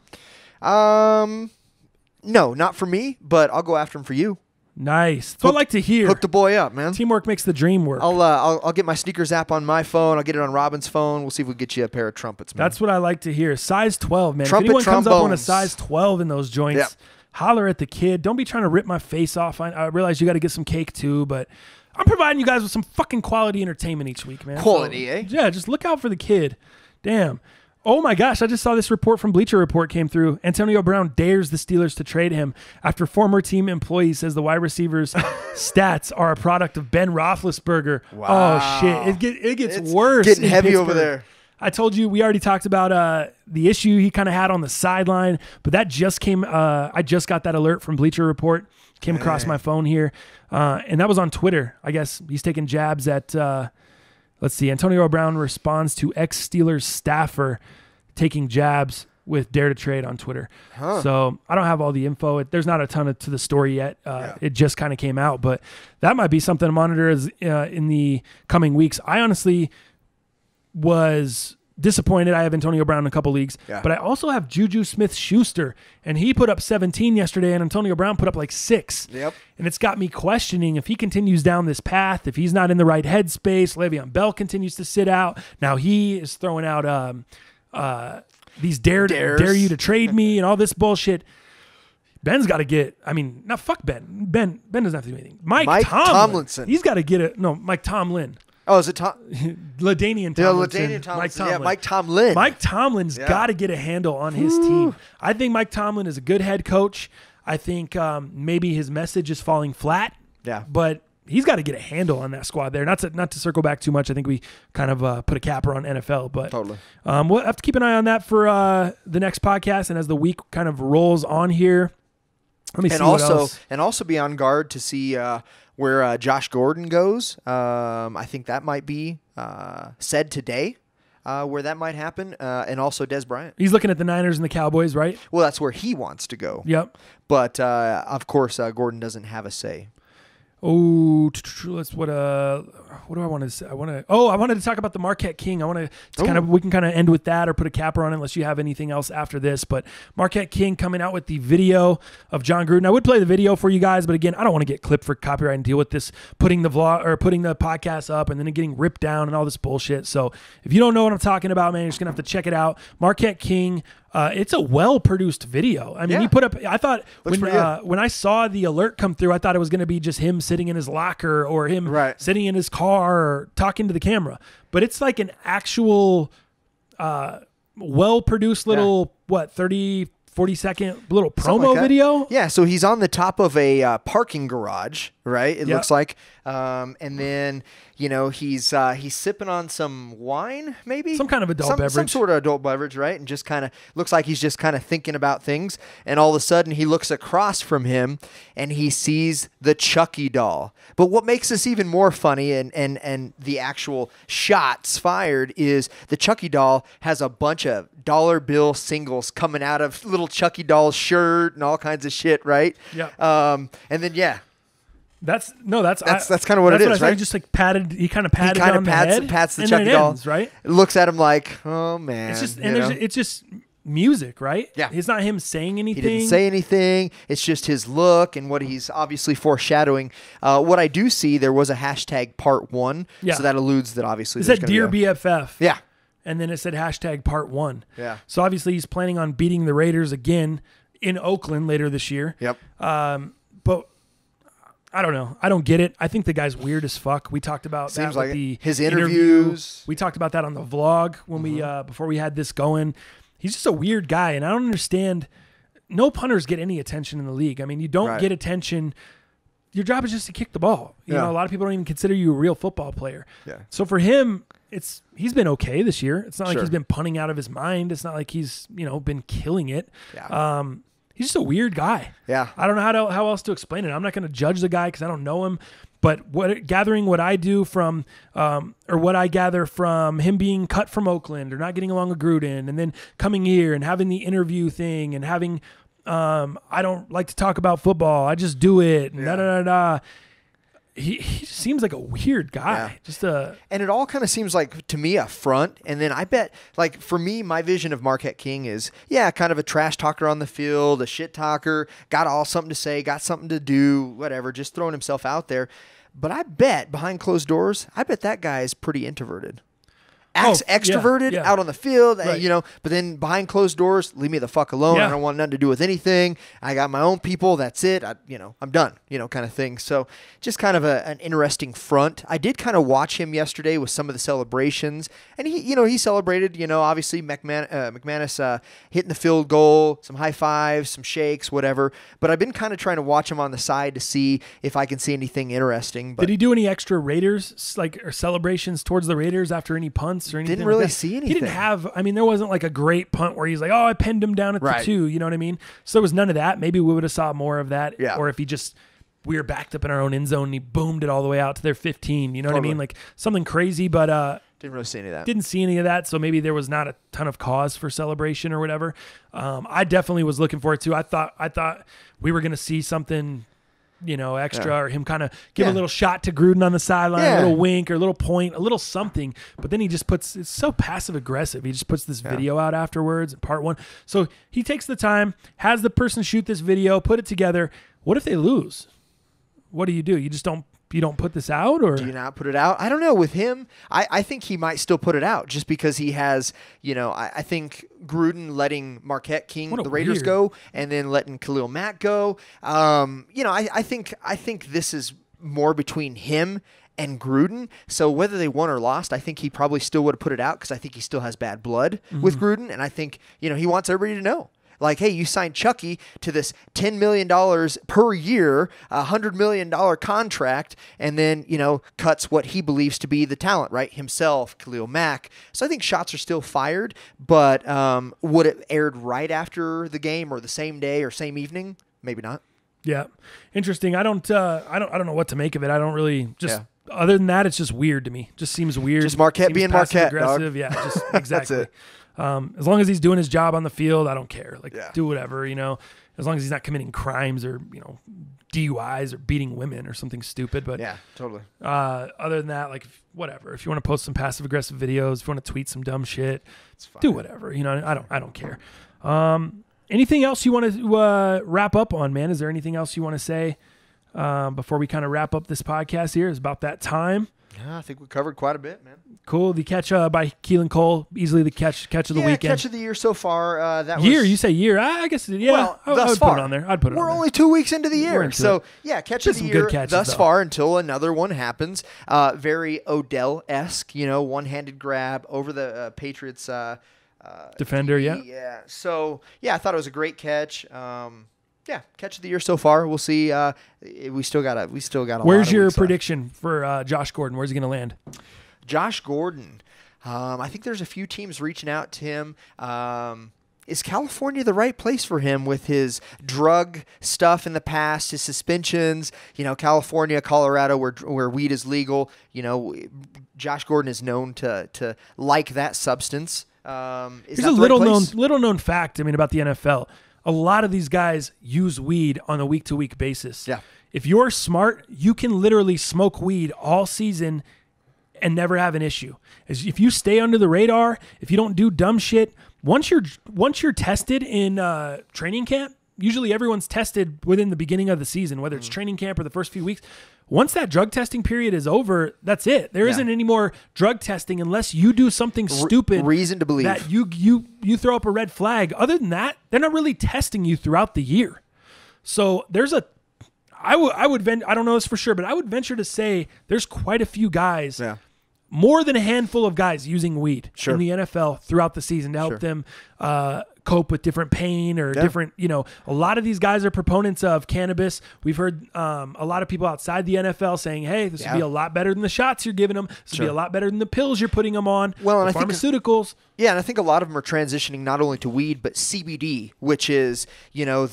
No, not for me, but I'll go after them for you. Nice. That's what I like to hear. Hook the boy up, man. Teamwork makes the dream work. I'll get my sneakers app on my phone. I'll get it on Robin's phone. We'll see if we get you a pair of trumpets, man. That's what I like to hear. Size 12, man. Trumpet if anyone trombones. comes up on a size 12 in those joints, holler at the kid. Don't be trying to rip my face off. I realize you got to get some cake too, but I'm providing you guys with some fucking quality entertainment each week, man. Quality, eh? Yeah, just look out for the kid. Damn. Oh my gosh, I just saw this report from Bleacher Report came through. Antonio Brown dares the Steelers to trade him after former team employee says the wide receiver's stats are a product of Ben Roethlisberger. Wow. Oh shit, it gets worse. Getting heavy over there. I told you we already talked about the issue he kind of had on the sideline, but that just came. I just got that alert from Bleacher Report. Came across my phone here, and that was on Twitter. I guess he's taking jabs at. Let's see. Antonio Brown responds to ex-Steelers staffer taking jabs with Dare to Trade on Twitter. Huh. So I don't have all the info. There's not a ton to the story yet. It just kind of came out, but that might be something to monitor in the coming weeks. I honestly was disappointed. I have Antonio Brown in a couple leagues, but I also have Juju Smith-Schuster, and he put up 17 yesterday, and Antonio Brown put up like 6. Yep. And it's got me questioning if he continues down this path, if he's not in the right headspace. Le'Veon Bell continues to sit out. Now he is throwing out these dares you to trade me and all this bullshit. Ben's got to get. I mean, not fuck Ben. Ben doesn't have to do anything. Mike Tomlinson. He's got to get it. No, Mike Tomlin. Oh, is it LaDainian Tomlinson? LaDainian Tomlinson. Mike Tomlin. Mike Tomlin's got to get a handle on his team. I think Mike Tomlin is a good head coach. I think maybe his message is falling flat. Yeah. But he's got to get a handle on that squad there. Not to circle back too much. I think we kind of put a capper on NFL. But totally. We'll have to keep an eye on that for the next podcast. And as the week kind of rolls on here, let me see what else. And also be on guard to see where Josh Gordon goes. I think that might be said today. where that might happen, and also Des Bryant. He's looking at the Niners and the Cowboys, right? Well, that's where he wants to go. Yep. But, of course, Gordon doesn't have a say. Oh, let's what do I want to say? I wanted to talk about the Marquette King. I want to we can kind of end with that or put a capper on it unless you have anything else after this. But Marquette King coming out with the video of John Gruden. I would play the video for you guys, but again, I don't want to get clipped for copyright and deal with this putting the podcast up and then getting ripped down and all this bullshit. So if you don't know what I'm talking about, man, you're just gonna have to check it out. Marquette King. It's a well-produced video. I mean, he put up. I thought when I saw the alert come through, I thought it was going to be just him sitting in his locker or him sitting in his car or talking to the camera. But it's like an actual, well-produced little 40-second little promo video. Yeah. So he's on the top of a parking garage, right? It looks like, and then he's sipping on some wine, maybe some kind of adult beverage, some sort of adult beverage, right? And just kind of looks like he's just kind of thinking about things. And all of a sudden, he looks across from him and he sees the Chucky doll. But what makes this even more funny and the actual shots fired is the Chucky doll has a bunch of dollar bill singles coming out of little Chucky doll's shirt and all kinds of shit, right? Yeah. And then That's kind of what it is, right? He just like patted. He kind of patted down the head, pats the Chucky doll, right? Looks at him like, oh man. It's just it's just music, right? Yeah. It's not him saying anything. He didn't say anything. It's just his look and what he's obviously foreshadowing. What I do see, there was a hashtag part 1, so that alludes that obviously. It said Dear BFF. Yeah. And then it said hashtag part 1. Yeah. So obviously he's planning on beating the Raiders again in Oakland later this year. Yep. But I don't know. I don't get it. I think the guy's weird as fuck. We talked about that with his interviews. We talked about that on the vlog when we before we had this going. He's just a weird guy, and I don't understand. No punters get any attention in the league. I mean, you don't get attention. Your job is just to kick the ball. You know, a lot of people don't even consider you a real football player. Yeah. So for him, he's been okay this year. It's not like he's been punting out of his mind. It's not like he's been killing it. Yeah. He's just a weird guy. Yeah. I don't know how else to explain it. I'm not going to judge the guy because I don't know him. But what I do from, or what I gather from him being cut from Oakland or not getting along with Gruden and then coming here and having the interview thing and having, I don't like to talk about football. I just do it. And He seems like a weird guy. Yeah. And it all kind of seems like, to me, a front. And then I bet, like, for me, my vision of Marquette King is, kind of a trash talker on the field, a shit talker, got all something to say, got something to do, whatever, just throwing himself out there. But I bet, behind closed doors, that guy is pretty introverted. Acts extroverted out on the field, but then behind closed doors, leave me the fuck alone. Yeah. I don't want nothing to do with anything. I got my own people. That's it. I'm done, kind of thing. So just kind of an interesting front. I did kind of watch him yesterday with some of the celebrations, and he celebrated, obviously McManus hitting the field goal, some high fives, some shakes, whatever. But I've been kind of trying to watch him on the side to see if I can see anything interesting. But did he do any extra Raiders or celebrations towards the Raiders after any punts? Or anything didn't really like see anything. He didn't have. I mean, there wasn't like a great punt where he's like, "Oh, I pinned him down at the 2." You know what I mean? So there was none of that. Maybe we would have saw more of that. Yeah. Or if we were backed up in our own end zone and he boomed it all the way out to their 15. You know what I mean? Like something crazy, but didn't really see any of that. Didn't see any of that. So maybe there was not a ton of cause for celebration or whatever. I definitely was looking forward to. I thought we were going to see something, extra, or him kind of give a little shot to Gruden on the sideline, a little wink or a little point, a little something. But then he just it's so passive aggressive. He just puts this video out afterwards, part 1. So he takes the time, has the person shoot this video, put it together. What if they lose? What do? You just don't put this out, or do you not put it out? I don't know. With him, I think he might still put it out just because he has, I think Gruden letting Marquette King, the Raiders, go, and then letting Khalil Mack go. I think this is more between him and Gruden. So whether they won or lost, I think he probably still would have put it out because I think he still has bad blood with Gruden, and I think he wants everybody to know. Like, hey, you signed Chucky to this $10 million per year, $100 million contract, and then, cuts what he believes to be the talent, right? Himself, Khalil Mack. So I think shots are still fired, but would it aired right after the game or the same day or same evening? Maybe not. Yeah. Interesting. I don't know what to make of it. I don't really other than that, it's just weird to me. Just seems weird. Just Marquette being Marquette, aggressive. dog. Yeah, just exactly. That's it. As long as he's doing his job on the field, I don't care. Like, do whatever, you know, as long as he's not committing crimes or, you know, DUIs or beating women or something stupid. But yeah, totally. Other than that, like, whatever. If you want to post some passive aggressive videos, if you want to tweet some dumb shit, do whatever. You know, I don't care. Anything else you want to wrap up on, man? Is there anything else you want to say before we kind of wrap up this podcast here? It's about that time. Yeah, I think we covered quite a bit, man. Cool. The catch by Keelan Cole, easily the catch of the weekend. Catch of the year so far. You say year? I guess, yeah. Well, I would put it on there. I'd put it on there. We're only 2 weeks into the year. So, yeah, catch of the year thus far until another one happens. Very Odell-esque, you know, one-handed grab over the Patriots defender, TV. Yeah. So, yeah, I thought it was a great catch. Yeah, catch of the year so far. We'll see. We still got a Where's your prediction for Josh Gordon? Where's he going to land? Josh Gordon. I think there's a few teams reaching out to him. Is California the right place for him with his drug stuff in the past, his suspensions? You know, California, Colorado, where weed is legal. You know, Josh Gordon is known to like that substance. Here's a little known fact. I mean, about the NFL. A lot of these guys use weed on a week-to-week basis. Yeah. If you're smart, you can literally smoke weed all season and never have an issue. If you stay under the radar, if you don't do dumb shit, once you're tested in training camp, usually everyone's tested within the beginning of the season, whether it's training camp or the first few weeks. Once that drug testing period is over, that's it. There isn't any more drug testing unless you do something stupid. Reason to believe that you throw up a red flag. Other than that, they're not really testing you throughout the year. So there's I don't know this for sure, but I would venture to say there's quite a few guys, more than a handful of guys using weed in the NFL throughout the season to help them cope with different pain or different, you know, a lot of these guys are proponents of cannabis. We've heard a lot of people outside the NFL saying, hey, this would be a lot better than the shots you're giving them. This would be a lot better than the pills you're putting them on. Well, and pharmaceuticals. And I think a lot of them are transitioning not only to weed, but CBD, which is, you know,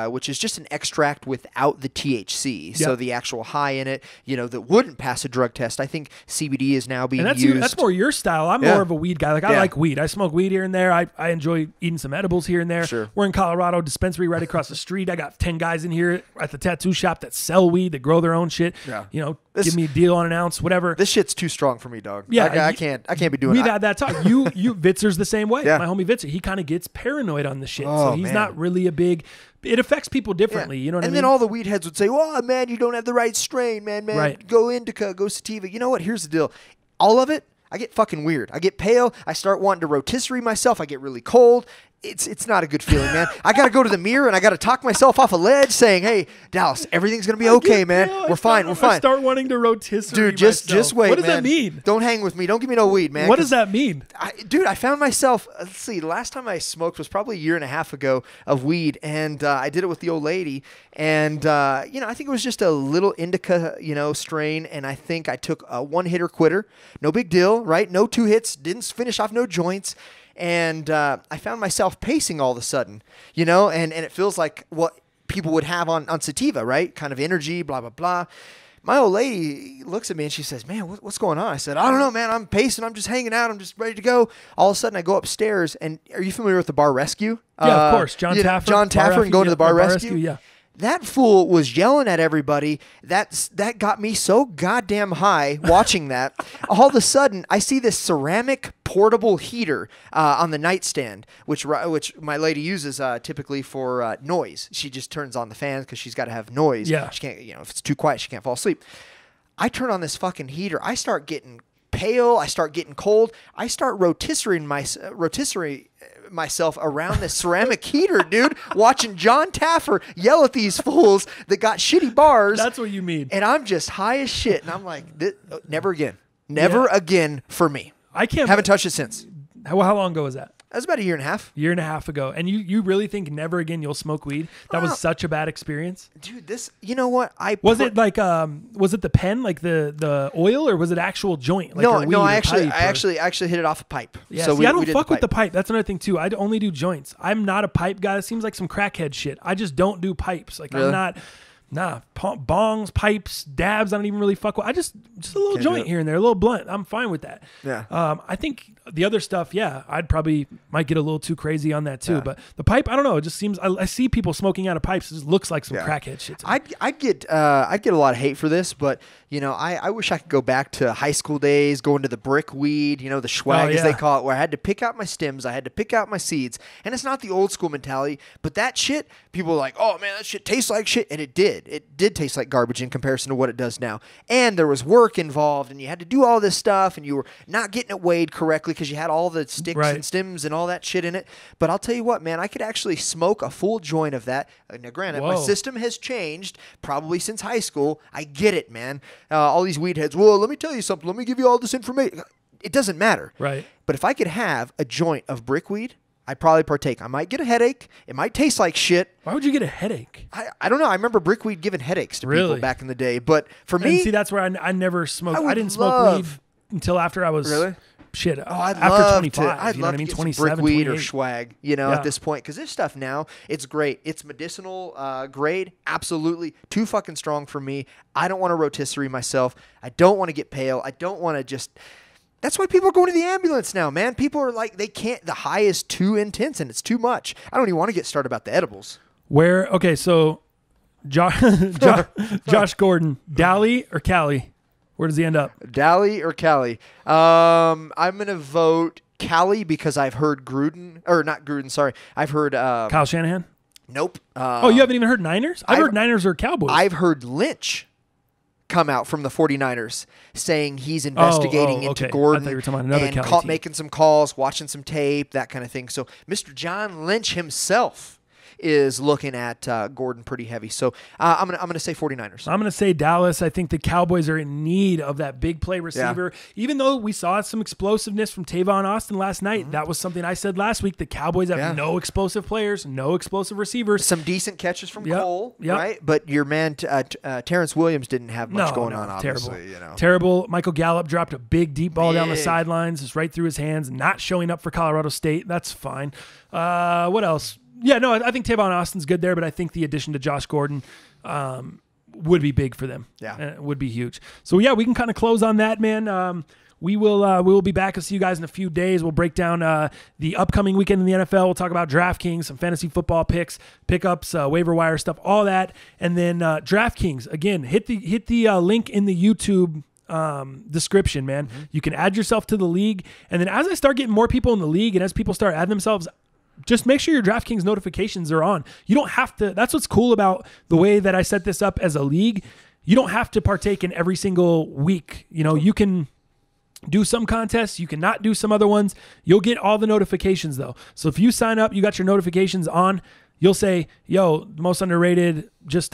which is just an extract without the THC. Yep. So the actual high in it, you know, that wouldn't pass a drug test. I think CBD is now being used. That's more your style. I'm more of a weed guy. Like, I like weed. I smoke weed here and there. I enjoy eating some edibles here and there. Sure. We're in Colorado, dispensary right across the street. I got 10 guys in here at the tattoo shop that sell weed, that grow their own shit. Yeah. You know, give me a deal on an ounce, whatever. This shit's too strong for me, dog. Yeah, I can't be doing it. We've had that talk. You Vitzer's the same way. Yeah. My homie Vitzer, he kind of gets paranoid on the shit. So he's not really a big. It affects people differently. You know what I mean? And then all the weed heads would say, "Oh man, you don't have the right strain, man. Right. Go indica, go sativa." You know what? Here's the deal. All of it, I get fucking weird. I get pale. I start wanting to rotisserie myself. I get really cold. It's not a good feeling, man. I got to go to the mirror and I got to talk myself off a ledge saying, hey, Dallas, everything's going to be okay, man. We're fine. We're fine. I start wanting to rotisserie Dude, just wait, man. What does that mean? Don't hang with me. Don't give me no weed, man. What does that mean? I found myself, let's see, the last time I smoked was probably a year and a half ago of weed, and I did it with the old lady, and, you know, I think it was just a little indica, you know, strain, and I think I took a one-hitter quitter. No big deal, right? No 2 hits. Didn't finish off no joints. And I found myself pacing all of a sudden, you know, and it feels like what people would have on sativa, right? Kind of energy, blah, blah, blah. My old lady looks at me and she says, man, what's going on? I said, I don't know, man. I'm pacing. I'm just hanging out. I'm just ready to go. All of a sudden, I go upstairs. And are you familiar with the Bar Rescue? Yeah, of course. John Taffer and going to the Bar Rescue? Yeah. That fool was yelling at everybody. That got me so goddamn high watching that. All of a sudden, I see this ceramic portable heater on the nightstand, which my lady uses typically for noise. She just turns on the fan because she's got to have noise. Yeah. She can't, you know, if it's too quiet, she can't fall asleep. I turn on this fucking heater. I start getting pale. I start getting cold. I start rotisserie myself around this ceramic heater, dude, watching John Taffer yell at these fools that got shitty bars. That's what you mean. And I'm just high as shit. And I'm like, never again. Never again for me. Haven't touched it since. How long ago was that? That was about a year and a half. Year and a half ago. And you really think never again you'll smoke weed? That was such a bad experience? Dude, you know what? Was it the pen, like the oil, or was it actual joint? Like no, I actually hit it off a pipe. Yeah, so I don't fuck with the pipe. That's another thing too. I only do joints. I'm not a pipe guy. It seems like some crackhead shit. I just don't do pipes. Like, really? I'm Nah, bongs, pipes, dabs, I don't even really fuck with. Just a little joint here and there, a little blunt. I'm fine with that. Yeah. I think the other stuff, yeah, might get a little too crazy on that too. Yeah. But the pipe, I don't know. It just seems, I see people smoking out of pipes. It just looks like some crackhead shit to me. I'd get a lot of hate for this, but I wish I could go back to high school days, going to the brick weed, the swag as they call it, where I had to pick out my stems, I had to pick out my seeds, and it's not the old school mentality, but that shit, people are like, oh man, that shit tastes like shit, and it did. It did taste like garbage in comparison to what it does now. And there was work involved, and you had to do all this stuff, and you were not getting it weighed correctly because you had all the sticks and stems and all that shit in it. But I'll tell you what, man, I could actually smoke a full joint of that. Now, granted, my system has changed probably since high school. I get it, man. All these weed heads, well, let me tell you something. Let me give you all this information. It doesn't matter. Right. But if I could have a joint of brickweed, I'd probably partake. I might get a headache. It might taste like shit. Why would you get a headache? I don't know. I remember brickweed giving headaches to people back in the day. But for me... see, that's where I never smoked. I didn't smoke weed until after I was... Really? Shit. I'd after love 25. I'd love to get 27, some brickweed or swag, at this point. Because this stuff now, it's great. It's medicinal grade. Absolutely. Too fucking strong for me. I don't want a rotisserie myself. I don't want to get pale. I don't want to just... That's why people are going to the ambulance now, man. People are like, they can't, the high is too intense and it's too much. I don't even want to get started about the edibles. So Josh Gordon, Dally or Cali? Where does he end up? Dally or Cali? I'm going to vote Cali because I've heard I've heard... Kyle Shanahan? Nope. You haven't even heard Niners? I've heard Niners or Cowboys. I've heard Lynch come out from the 49ers saying he's investigating into Gordon and making some calls, watching some tape, that kind of thing. So Mr. John Lynch himself is looking at Gordon pretty heavy. So I'm gonna say 49ers. I'm gonna say Dallas. I think the Cowboys are in need of that big play receiver. Yeah. Even though we saw some explosiveness from Tavon Austin last night, that was something I said last week. The Cowboys have no explosive players, no explosive receivers. Some decent catches from Cole, right? But your man Terrence Williams didn't have much going on. Obviously, terrible. Michael Gallup dropped a big deep ball down the sidelines, just right through his hands. Not showing up for Colorado State. That's fine. What else? Yeah, no, I think Tavon Austin's good there, but I think the addition to Josh Gordon would be big for them. Yeah, would be huge. So yeah, we can kind of close on that, man. We will be back. I'll see you guys in a few days. We'll break down the upcoming weekend in the NFL. We'll talk about DraftKings, some fantasy football pickups, waiver wire stuff, all that, and then DraftKings. Again, hit the link in the YouTube description, man. You can add yourself to the league, and then as I start getting more people in the league, and as people start adding themselves, just make sure your DraftKings notifications are on. You don't have to. That's what's cool about the way that I set this up as a league. You don't have to partake in every single week. You can do some contests. You can not do some other ones. You'll get all the notifications though. So if you sign up, you got your notifications on, you'll say, yo, most underrated just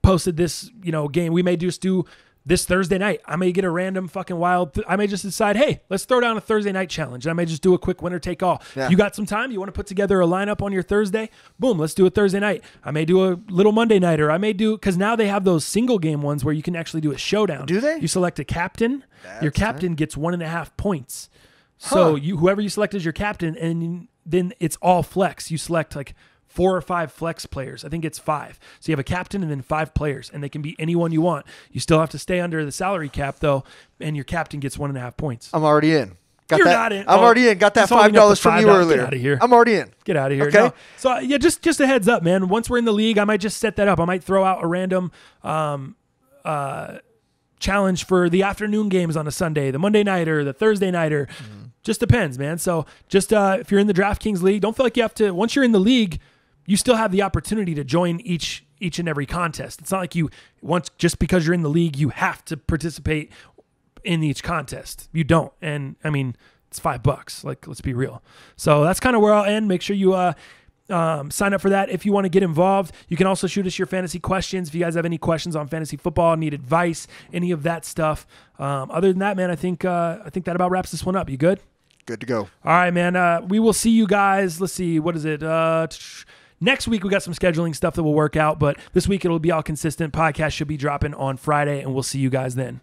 posted this, game. We may just do this Thursday night. I may get a random fucking wild. I may just decide, hey, let's throw down a Thursday night challenge. And I may just do a quick winner take all. Yeah. You got some time? You want to put together a lineup on your Thursday? Boom, let's do a Thursday night. I may do a little Monday nighter. I may do, because now they have those single game ones where you can actually do a showdown. Do they? You select a captain. Your captain gets 1.5 points. So whoever you select as your captain, and then it's all flex. You select like 4 or 5 flex players. I think it's 5. So you have a captain and then 5 players, and they can be anyone you want. You still have to stay under the salary cap though, and your captain gets 1.5 points. I'm already in. You're not in. I'm already in. Got that $5 from you earlier. Get out of here. I'm already in. Get out of here. Okay. No. So yeah, just a heads up, man. Once we're in the league, I might just set that up. I might throw out a random challenge for the afternoon games on a Sunday, the Monday nighter, the Thursday nighter. Just depends, man. So just if you're in the DraftKings league, don't feel like you have to. Once you're in the league, you still have the opportunity to join each and every contest. It's not like just because you're in the league, you have to participate in each contest. You don't. And I mean, it's $5. Like, let's be real. So that's kind of where I'll end. Make sure you sign up for that if you want to get involved. You can also shoot us your fantasy questions. If you guys have any questions on fantasy football, need advice, any of that stuff. Other than that, man, I think that about wraps this one up. You good? Good to go. All right, man. We will see you guys. Let's see. What is it? Next week, we got some scheduling stuff that will work out, but this week it'll be all consistent. Podcast should be dropping on Friday, and we'll see you guys then.